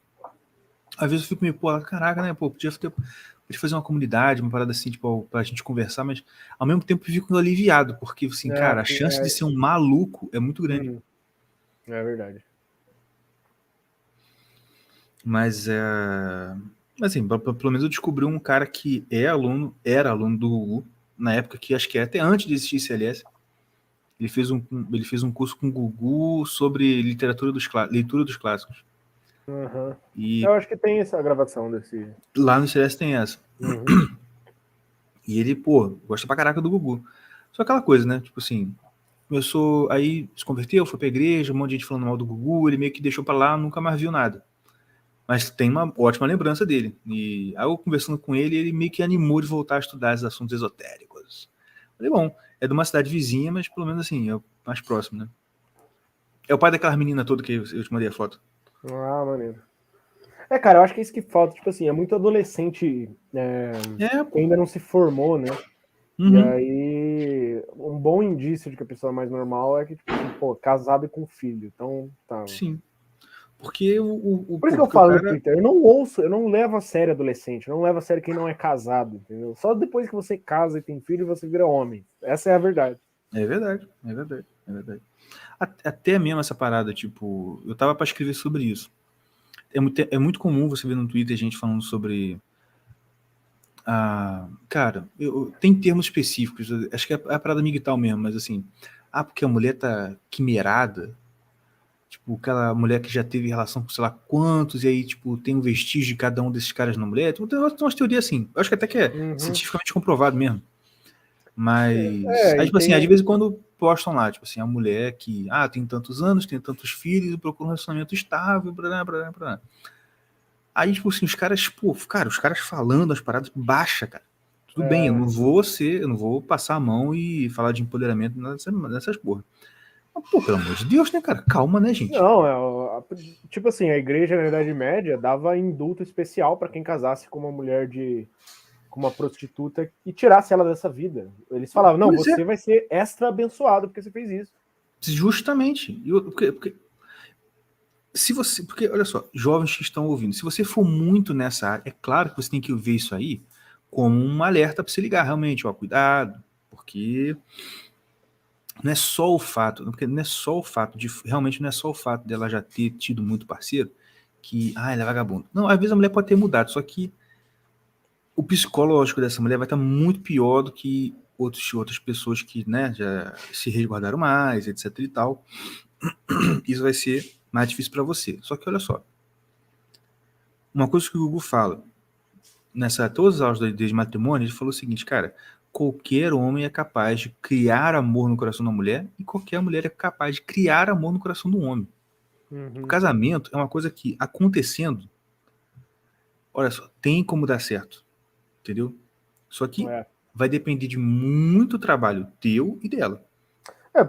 Speaker 1: Às vezes eu fico meio, caraca, né, podia fazer uma comunidade, uma parada assim, tipo, pra gente conversar, mas ao mesmo tempo eu fico aliviado, porque, assim, cara, a chance de ser um maluco é muito grande.
Speaker 2: É verdade.
Speaker 1: Mas, assim, pelo menos eu descobri um cara que era aluno do Gugu, na época que acho que até antes de existir CLS. Ele fez um curso com o Gugu sobre leitura dos clássicos. E
Speaker 2: eu acho que tem essa gravação desse.
Speaker 1: lá no CLS tem essa. E ele, gosta pra caraca do Gugu. Só aquela coisa, né? Tipo assim, começou, aí se converteu, foi pra igreja, um monte de gente falando mal do Gugu, ele meio que deixou pra lá, nunca mais viu nada. Mas tem uma ótima lembrança dele. E aí eu conversando com ele, ele meio que animou de voltar a estudar esses assuntos esotéricos. Falei, bom, é de uma cidade vizinha, mas pelo menos assim, é o mais próximo, né? É o pai daquela menina toda que eu te mandei a foto.
Speaker 2: Maneiro. Cara, eu acho que é isso que falta. Tipo assim, é muito adolescente que ainda não se formou, né? E aí, um bom indício de que a pessoa é mais normal é que, tipo assim, casado e com filho. Então, tá.
Speaker 1: Sim. Porque
Speaker 2: Por isso que eu falo no Twitter, eu não levo a sério adolescente, eu não levo a sério quem não é casado, entendeu? Só depois que você casa e tem filho, você vira homem. Essa é a verdade.
Speaker 1: É verdade. Até mesmo essa parada, tipo, eu tava pra escrever sobre isso. É muito comum você ver no Twitter gente falando sobre. Cara, tem termos específicos, acho que é a parada migtal mesmo, mas assim, porque a mulher tá quimerada, tipo, aquela mulher que já teve relação com sei lá quantos, e aí, tipo, tem um vestígio de cada um desses caras na mulher. Tem umas teorias assim, eu acho que até que é cientificamente comprovado mesmo. Mas, aí, tipo assim, de vez em quando postam lá, tipo assim, a mulher que, tem tantos anos, tem tantos filhos e procura um relacionamento estável, blá. Aí, tipo assim, os caras falando as paradas, baixa, cara. Tudo bem, eu não vou passar a mão e falar de empoderamento nessas porra. Pô, pelo amor de Deus, né, cara? Calma, né, gente?
Speaker 2: Não, tipo assim, a igreja na Idade Média dava indulto especial para quem casasse com uma mulher com uma prostituta e tirasse ela dessa vida. Eles falavam, não, você vai ser extra abençoado porque você fez isso.
Speaker 1: Justamente. Porque, olha só, jovens que estão ouvindo, se você for muito nessa área, é claro que você tem que ver isso aí como um alerta para você ligar, realmente, ó, cuidado, porque não é só o fato, porque não é só o fato de, realmente não é só o fato dela já ter tido muito parceiro, que, ela é vagabunda. Não, às vezes a mulher pode ter mudado, só que o psicológico dessa mulher vai estar muito pior do que outras pessoas que, né, já se resguardaram mais, etc e tal. Isso vai ser mais difícil para você. Só que olha só, uma coisa que o Google fala, todas as aulas de matrimônio, ele falou o seguinte, cara, qualquer homem é capaz de criar amor no coração da mulher e qualquer mulher é capaz de criar amor no coração do homem.
Speaker 2: Uhum.
Speaker 1: O casamento é uma coisa que, acontecendo, olha só, tem como dar certo, entendeu? Só que vai depender de muito trabalho teu e dela.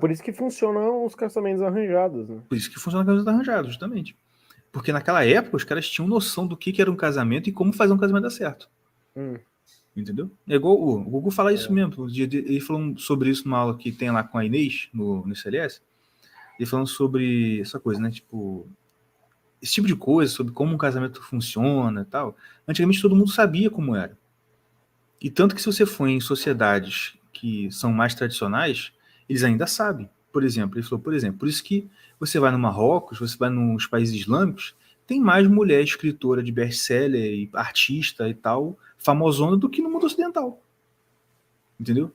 Speaker 2: Por isso que funcionam os casamentos arranjados, né?
Speaker 1: Por isso que funciona os casamentos arranjados, justamente. Porque naquela época os caras tinham noção do que era um casamento e como fazer um casamento dar certo. Entendeu? É igual o Gugu fala isso mesmo. Ele falou sobre isso numa aula que tem lá com a Inês, no CLS. Ele falando sobre essa coisa, né? Tipo, esse tipo de coisa, sobre como um casamento funciona e tal. Antigamente todo mundo sabia como era. E tanto que se você for em sociedades que são mais tradicionais, eles ainda sabem. Por exemplo, ele falou, por isso que você vai no Marrocos, você vai nos países islâmicos, tem mais mulher escritora de best-seller e artista e tal, famosona do que no mundo ocidental. Entendeu?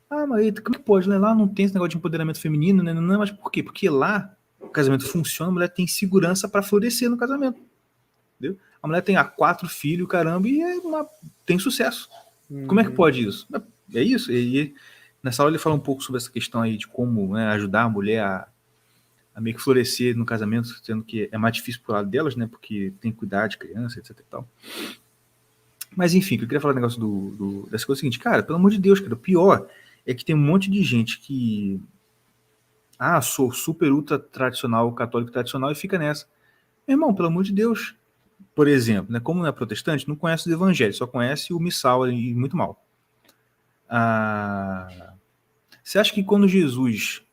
Speaker 1: Mas como é que pode, né? Lá não tem esse negócio de empoderamento feminino, né? Não, mas por quê? Porque lá o casamento funciona, a mulher tem segurança para florescer no casamento. Entendeu? A mulher tem 4 filhos, caramba, e tem sucesso. Como é que pode isso? É isso. E nessa aula ele fala um pouco sobre essa questão aí de como, né, ajudar a mulher a meio que florescer no casamento, sendo que é mais difícil pro lado delas, né? Porque tem que cuidar de criança, etc e tal. Mas enfim, eu queria falar do negócio dessa coisa seguinte, cara, pelo amor de Deus, cara, o pior é que tem um monte de gente que sou super ultra tradicional, católico tradicional, e fica nessa. Meu irmão, pelo amor de Deus. Por exemplo, né, como não é protestante, não conhece os evangelhos, só conhece o missal e muito mal. Você acha que quando Jesus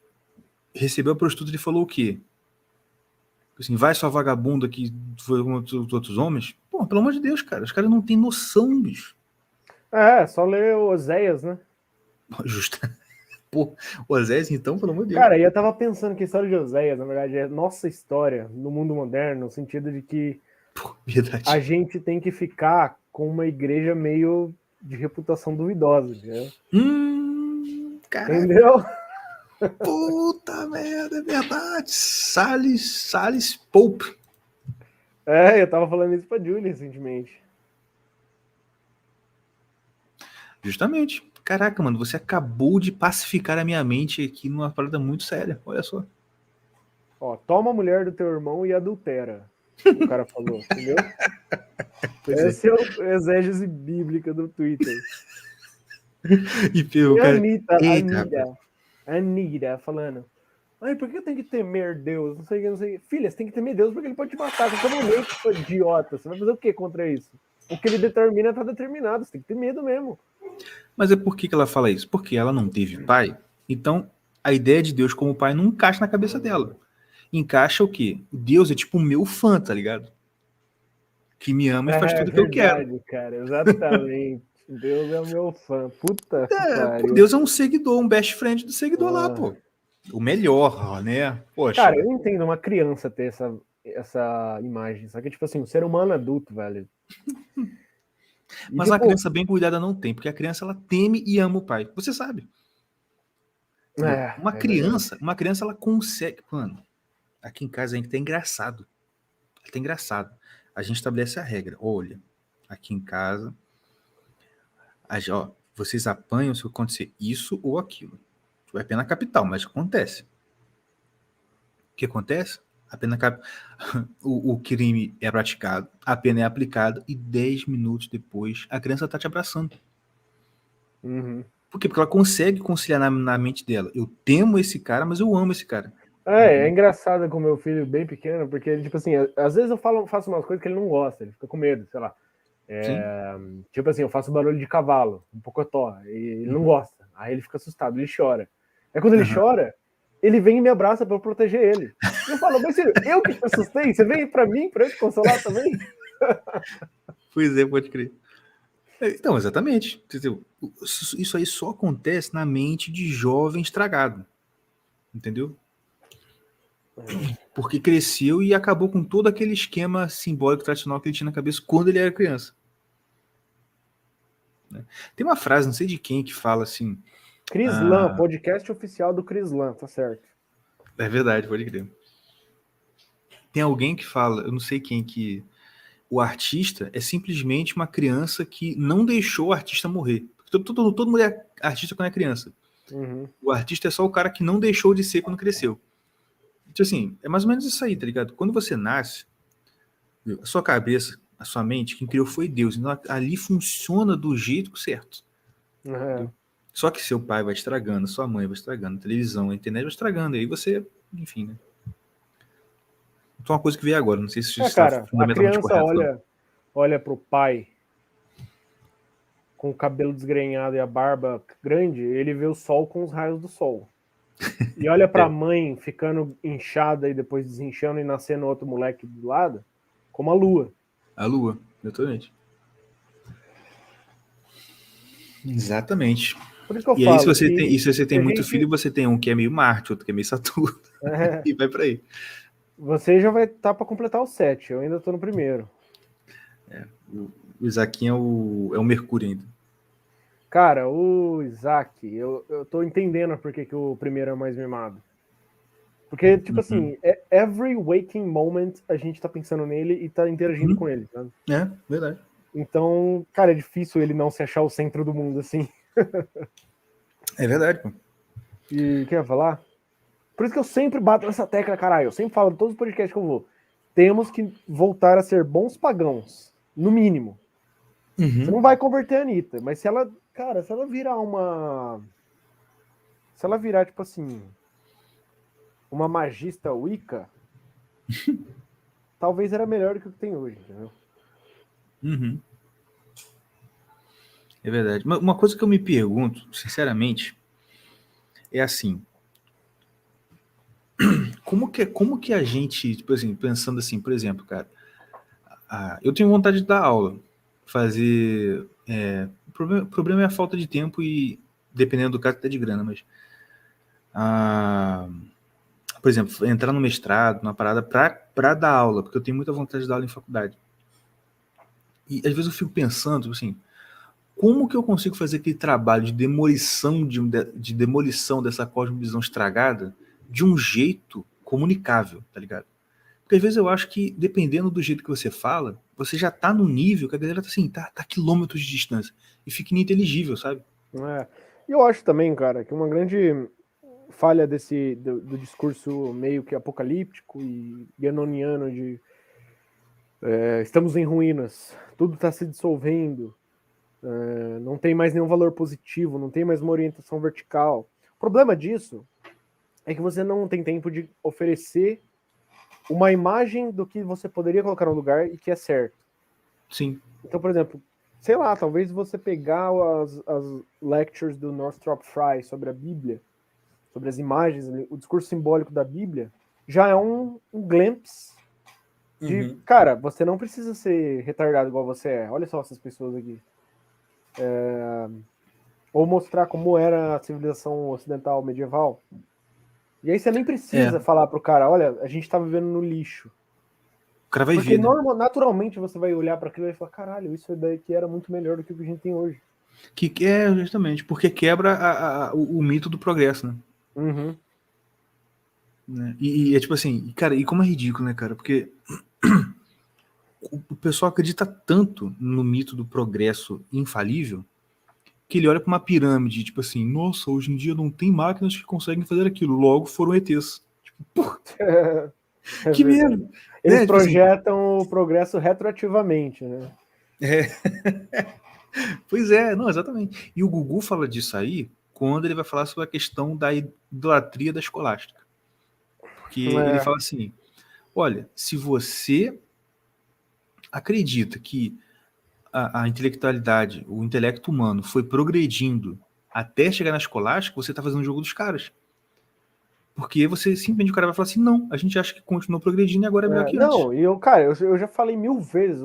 Speaker 1: recebeu a prostituta, ele falou o quê? Assim, vai sua vagabunda que foi com os outros homens? Pô, pelo amor de Deus, cara, os caras não têm noção, bicho.
Speaker 2: Só ler Oséias, né?
Speaker 1: Justo. Pô, Oséias, então, pelo amor de Deus.
Speaker 2: Cara, eu tava pensando que a história de Oséias, na verdade, é nossa história no mundo moderno, no sentido de que a gente tem que ficar com uma igreja meio de reputação duvidosa, né?
Speaker 1: Caraca.
Speaker 2: Entendeu?
Speaker 1: Puta merda, é verdade. Salles Pope.
Speaker 2: Eu tava falando isso pra Julie recentemente.
Speaker 1: Justamente. Caraca, mano, você acabou de pacificar a minha mente aqui numa parada muito séria. Olha só.
Speaker 2: Toma a mulher do teu irmão e adultera. O cara falou, entendeu? Esse é o exégese bíblica do Twitter.
Speaker 1: E
Speaker 2: a Anitta falando, por que eu tenho que temer Deus? Não sei. Filha, você tem que temer Deus porque ele pode te matar a qualquer momento, seu idiota. Você vai fazer o que contra isso? O que ele determina tá determinado, você tem que ter medo mesmo.
Speaker 1: Mas é por que ela fala isso? Porque ela não teve pai, então a ideia de Deus como pai não encaixa na cabeça dela. Encaixa o quê? Deus é tipo o meu fã, tá ligado? Que me ama e faz tudo que eu quero.
Speaker 2: Cara, exatamente. Deus é o meu fã. Puta que pariu.
Speaker 1: Deus é um seguidor, um best friend do seguidor lá, pô. O melhor, né? Poxa.
Speaker 2: Cara, eu entendo uma criança ter essa imagem, só que, tipo assim, um ser humano adulto, velho.
Speaker 1: Mas a criança bem cuidada não tem, porque a criança ela teme e ama o pai. Você sabe. Uma criança ela consegue. Mano, aqui em casa a gente tá engraçado. Tá engraçado. A gente estabelece a regra. Olha, aqui em casa, vocês apanham se acontecer isso ou aquilo. Vai pena capital, mas acontece. O que acontece? A pena o crime é praticado, a pena é aplicada e 10 minutos depois a criança tá te abraçando.
Speaker 2: Uhum.
Speaker 1: Por quê? Porque ela consegue conciliar na mente dela. Eu temo esse cara, mas eu amo esse cara.
Speaker 2: É engraçado com o meu filho bem pequeno, porque ele, tipo assim, às vezes eu faço umas coisas que ele não gosta, ele fica com medo, sei lá. Tipo assim, eu faço barulho de cavalo, um pocotó, e ele não gosta. Aí ele fica assustado, ele chora. Aí quando ele chora, ele vem e me abraça pra eu proteger ele. E eu falo, mas eu que te assustei? Você vem pra mim, pra eu te consolar também?
Speaker 1: Pois é, pode crer. Então, exatamente. Isso aí só acontece na mente de jovem estragado. Entendeu? Porque cresceu e acabou com todo aquele esquema simbólico tradicional que ele tinha na cabeça quando ele era criança. Né? Tem uma frase, não sei de quem, que fala assim...
Speaker 2: Crislan, podcast oficial do Crislan, tá certo.
Speaker 1: É verdade, pode crer. Tem alguém que fala, eu não sei quem, que o artista é simplesmente uma criança que não deixou o artista morrer. Todo mundo é artista quando é criança.
Speaker 2: Uhum.
Speaker 1: O artista é só o cara que não deixou de ser quando cresceu. Então, assim, é mais ou menos isso aí, tá ligado? Quando você nasce, a sua cabeça, a sua mente, quem criou foi Deus. Então, ali funciona do jeito certo.
Speaker 2: Uhum.
Speaker 1: Só que seu pai vai estragando, sua mãe vai estragando, a televisão, a internet vai estragando. Aí você, enfim, né? Então, uma coisa que veio agora, não sei se isso está
Speaker 2: Cara, a
Speaker 1: fundamentalmente
Speaker 2: criança
Speaker 1: correto.
Speaker 2: olha pro pai com o cabelo desgrenhado e a barba grande, ele vê o sol com os raios do sol. E olha pra mãe ficando inchada e depois desinchando e nascendo outro moleque do lado, como a lua.
Speaker 1: A lua, exatamente. Exatamente.
Speaker 2: Por isso que eu
Speaker 1: E aí,
Speaker 2: falo
Speaker 1: se você tem muito
Speaker 2: gente...
Speaker 1: filho, você tem um que é meio Marte, outro que é meio Saturno. E vai pra aí.
Speaker 2: Você já vai estar para completar o 7, eu ainda tô no primeiro.
Speaker 1: O Isaquinho é o Mercúrio ainda.
Speaker 2: Cara, o Isaac, eu tô entendendo por que o primeiro é mais mimado. Porque, tipo assim, every waking moment a gente tá pensando nele e tá interagindo com ele, sabe?
Speaker 1: É, verdade.
Speaker 2: Então, cara, é difícil ele não se achar o centro do mundo, assim.
Speaker 1: É verdade, pô.
Speaker 2: E quer falar? Por isso que eu sempre bato nessa tecla, caralho. Eu sempre falo em todos os podcasts que eu vou. Temos que voltar a ser bons pagãos, no mínimo. Você não vai converter a Anitta, mas se ela, cara, se ela virar uma... Se ela virar, tipo assim, uma magista Wicca, talvez era melhor do que o que tem hoje, entendeu?
Speaker 1: É verdade. Uma coisa que eu me pergunto, sinceramente, é assim, como que a gente, tipo assim, pensando assim, por exemplo, cara, eu tenho vontade de dar aula, fazer, o problema é a falta de tempo e, dependendo do caso, até de grana, mas, por exemplo, entrar no mestrado, numa parada pra dar aula, porque eu tenho muita vontade de dar aula em faculdade. E às vezes eu fico pensando, tipo assim, como que eu consigo fazer aquele trabalho de demolição de demolição dessa cosmovisão estragada de um jeito comunicável, tá ligado? Porque às vezes eu acho que, dependendo do jeito que você fala, você já tá no nível que a galera tá assim, tá a quilômetros de distância. E fica ininteligível, sabe?
Speaker 2: E eu acho também, cara, que uma grande falha do discurso meio que apocalíptico e guianoniano de estamos em ruínas, tudo está se dissolvendo, não tem mais nenhum valor positivo, não tem mais uma orientação vertical. O problema disso é que você não tem tempo de oferecer uma imagem do que você poderia colocar no lugar e que é certo.
Speaker 1: Sim.
Speaker 2: Então, por exemplo, sei lá, talvez você pegar as lectures do Northrop Frye sobre a Bíblia, sobre as imagens, o discurso simbólico da Bíblia, já é um glimpse de, cara, você não precisa ser retardado igual você é. Olha só essas pessoas aqui. Ou mostrar como era a civilização ocidental medieval. E aí você nem precisa falar pro cara, olha, a gente tá vivendo no lixo.
Speaker 1: O cara vai
Speaker 2: Porque
Speaker 1: ver, né?
Speaker 2: naturalmente você vai olhar para aquilo e falar, caralho, isso daí que era muito melhor do que o que a gente tem hoje.
Speaker 1: Que é justamente porque quebra o mito do progresso, né?
Speaker 2: Uhum.
Speaker 1: Né? E é tipo assim, cara, e como é ridículo, né, cara? Porque o pessoal acredita tanto no mito do progresso infalível que ele olha para uma pirâmide, tipo assim, nossa, hoje em dia não tem máquinas que conseguem fazer aquilo, logo foram ETs. Tipo, porra, que merda!
Speaker 2: Eles
Speaker 1: Tipo
Speaker 2: projetam o progresso retroativamente, né?
Speaker 1: Pois é, não, exatamente. E o Gugu fala disso aí quando ele vai falar sobre a questão da idolatria da escolástica. Porque ele fala assim, olha, se você acredita que a intelectualidade, o intelecto humano foi progredindo até chegar na escolástica, você está fazendo o jogo dos caras. Porque você simplesmente o cara vai falar assim, não, a gente acha que continuou progredindo e agora é melhor que antes.
Speaker 2: Não, e eu já falei 1000 vezes,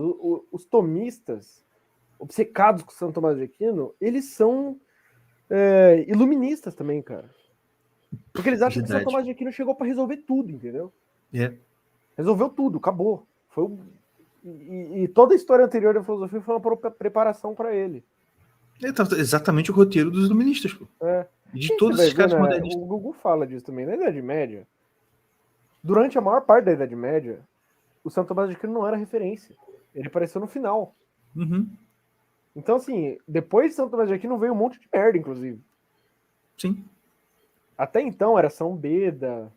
Speaker 2: os tomistas, obcecados com Santo Tomás de Aquino, eles são iluministas também, cara. Porque eles acham que Santo Tomás de Aquino chegou para resolver tudo, entendeu? Resolveu tudo, acabou. E toda a história anterior da filosofia foi uma preparação para ele.
Speaker 1: Exatamente o roteiro dos iluministas, pô. De todos esses caras modernistas.
Speaker 2: O Gugu fala disso também. Na Idade Média, durante a maior parte da Idade Média, o Santo Tomás de Aquino não era referência. Ele apareceu no final. Então, assim, depois de Santo Tomás de Aquino veio um monte de merda, inclusive.
Speaker 1: Sim.
Speaker 2: Até então era São Beda,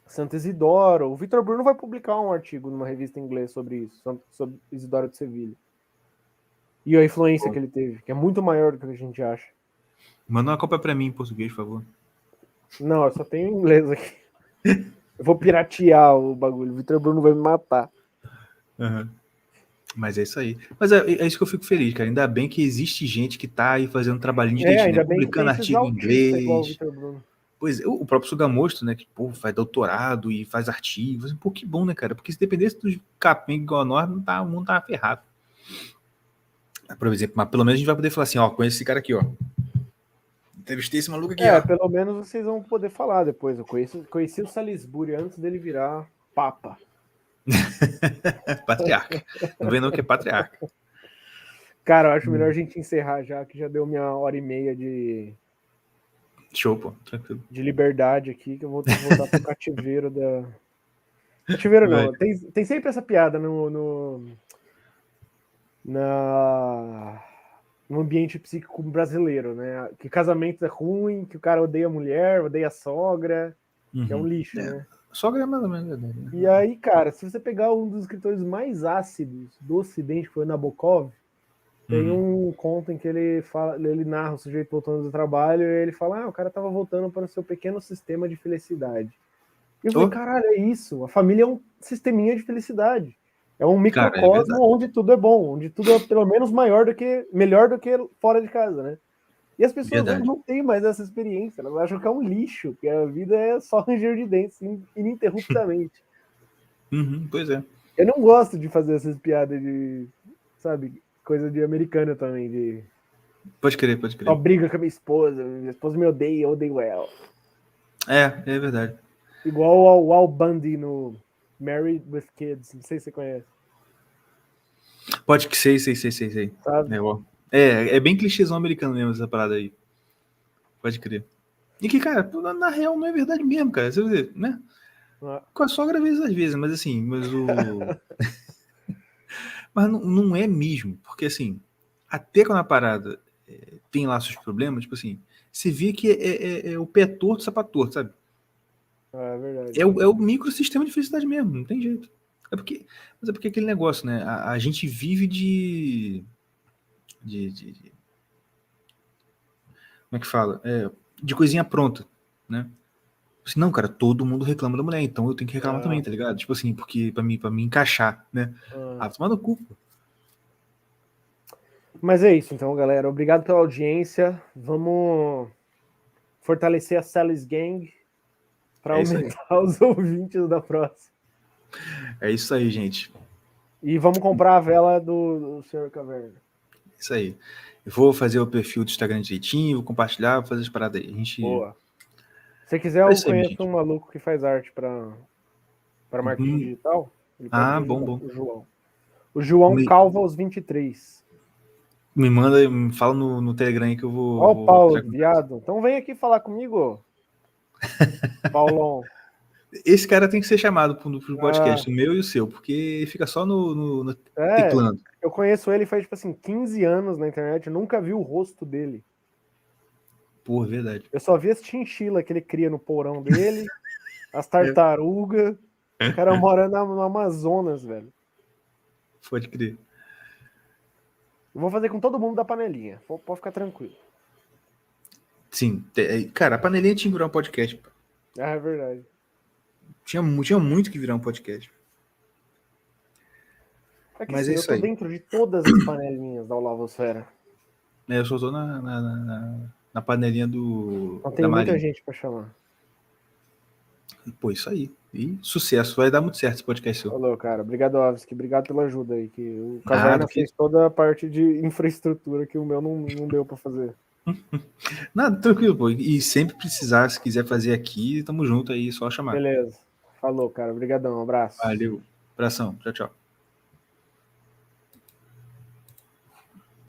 Speaker 2: Santo Isidoro. O Vitor Bruno vai publicar um artigo numa revista em inglês sobre isso, sobre Isidoro de Sevilha. E a influência que ele teve, que é muito maior do que a gente acha.
Speaker 1: Manda uma cópia pra mim em português, por favor.
Speaker 2: Não, eu só tenho em inglês aqui. Eu vou piratear o bagulho. O Vitor Bruno vai me matar.
Speaker 1: Mas é isso aí. Mas é isso que eu fico feliz, cara. Ainda bem que existe gente que tá aí fazendo trabalhinho de
Speaker 2: ainda
Speaker 1: né?
Speaker 2: bem
Speaker 1: Publicando
Speaker 2: que
Speaker 1: artigo em inglês.
Speaker 2: Igual o Vitor Bruno.
Speaker 1: Pois é, o próprio Sugamosto, né? Que, pô, faz doutorado e faz artigos. Pô, que bom, né, cara? Porque se dependesse dos capim igual a nós, o mundo tava ferrado. Por exemplo, mas pelo menos a gente vai poder falar assim, ó, conheço esse cara aqui, ó. Entrevistei esse maluco aqui, ó.
Speaker 2: Pelo menos vocês vão poder falar depois. Eu conheci o Salisbury antes dele virar papa.
Speaker 1: Patriarca. Não vem não que é patriarca.
Speaker 2: Cara, eu acho melhor a gente encerrar já, que já deu minha hora e meia de...
Speaker 1: Show, pô. Tranquilo.
Speaker 2: De liberdade aqui, que eu vou voltar pro cativeiro da... Cativeiro não. Tem sempre essa piada no ambiente psíquico brasileiro, né? Que casamento é ruim, que o cara odeia a mulher, odeia a sogra, que é um lixo, né?
Speaker 1: Sogra é mais ou menos verdade, né?
Speaker 2: E aí, cara, se você pegar um dos escritores mais ácidos do Ocidente, que foi o Nabokov, tem um conto em que ele narra o sujeito voltando do trabalho e ele fala, o cara tava voltando para o seu pequeno sistema de felicidade. E eu falei, caralho, é isso, a família é um sisteminha de felicidade. É um microcosmo onde tudo é bom, onde tudo é pelo menos melhor do que fora de casa, né? E as pessoas não têm mais essa experiência, elas acham que é um lixo, que a vida é só ranger de dentes ininterruptamente.
Speaker 1: Pois é.
Speaker 2: Eu não gosto de fazer essas piadas de, sabe, coisa de americana também, de...
Speaker 1: Pode crer.
Speaker 2: Só briga com a minha esposa me odeia, eu odeio ela.
Speaker 1: É verdade.
Speaker 2: Igual o Al Bundy no Married with Kids, não sei se você conhece.
Speaker 1: Pode que sei.
Speaker 2: Sabe?
Speaker 1: É bem clichêzão americano mesmo essa parada aí. Pode crer. E que, cara, na real não é verdade mesmo, cara. Você vê, né? Com a sogra às vezes, mas assim, mas não é mesmo, porque assim, até quando a parada tem lá seus problemas, tipo assim, você vê que é o pé torto, sapato torto, sabe?
Speaker 2: É verdade.
Speaker 1: É o microsistema de felicidade mesmo, não tem jeito. Mas é porque aquele negócio, né? A gente vive de como é que fala? De coisinha pronta, né? Assim, não, cara, todo mundo reclama da mulher, então eu tenho que reclamar também, tá ligado? Tipo assim, porque pra me encaixar, né? Toma no cu.
Speaker 2: Mas é isso, então, galera. Obrigado pela audiência. Vamos fortalecer a Sally's Gang para aumentar os ouvintes da próxima.
Speaker 1: É isso aí, gente.
Speaker 2: E vamos comprar a vela do Senhor Caverna.
Speaker 1: Isso aí. Eu vou fazer o perfil do Instagram direitinho, vou compartilhar, vou fazer as paradas aí.
Speaker 2: Boa. Se você quiser, eu conheço um maluco que faz arte para marketing digital. Ele pode
Speaker 1: bom.
Speaker 2: O João. O João Calva aos 23.
Speaker 1: Me manda, me fala no Telegram aí que eu vou...
Speaker 2: Ó o Paulo, viado. Então vem aqui falar comigo. Paulão.
Speaker 1: Esse cara tem que ser chamado pro podcast, o meu e o seu, porque fica só no teclando.
Speaker 2: Eu conheço ele faz, tipo assim, 15 anos na internet, eu nunca vi o rosto dele.
Speaker 1: Porra, verdade.
Speaker 2: Eu só vi as chinchila que ele cria no porão dele, as tartarugas. O cara mora no Amazonas, velho.
Speaker 1: Pode crer.
Speaker 2: Eu vou fazer com todo mundo da panelinha. Pode ficar tranquilo.
Speaker 1: Sim. Cara, a panelinha tinha que virar um podcast.
Speaker 2: Ah, é verdade.
Speaker 1: Tinha muito que virar um podcast.
Speaker 2: É que
Speaker 1: Mas
Speaker 2: assim,
Speaker 1: é
Speaker 2: eu
Speaker 1: isso
Speaker 2: tô
Speaker 1: aí.
Speaker 2: dentro de todas as panelinhas da Olavosfera.
Speaker 1: Eu só tô na panelinha
Speaker 2: Então
Speaker 1: da
Speaker 2: tem muita
Speaker 1: Marinha.
Speaker 2: gente pra chamar.
Speaker 1: Pô, isso aí. E sucesso. Vai dar muito certo esse podcast seu.
Speaker 2: Falou, cara. Obrigado, Ovski. Obrigado pela ajuda aí. Que o
Speaker 1: Nada
Speaker 2: Caverna
Speaker 1: que.
Speaker 2: fez toda a parte de infraestrutura que o meu não deu pra fazer.
Speaker 1: Nada, tranquilo, pô. E sempre precisar, se quiser fazer aqui, tamo junto aí, só chamar.
Speaker 2: Beleza. Falou, cara. Obrigadão. Um abraço.
Speaker 1: Valeu. Abração. Tchau, tchau.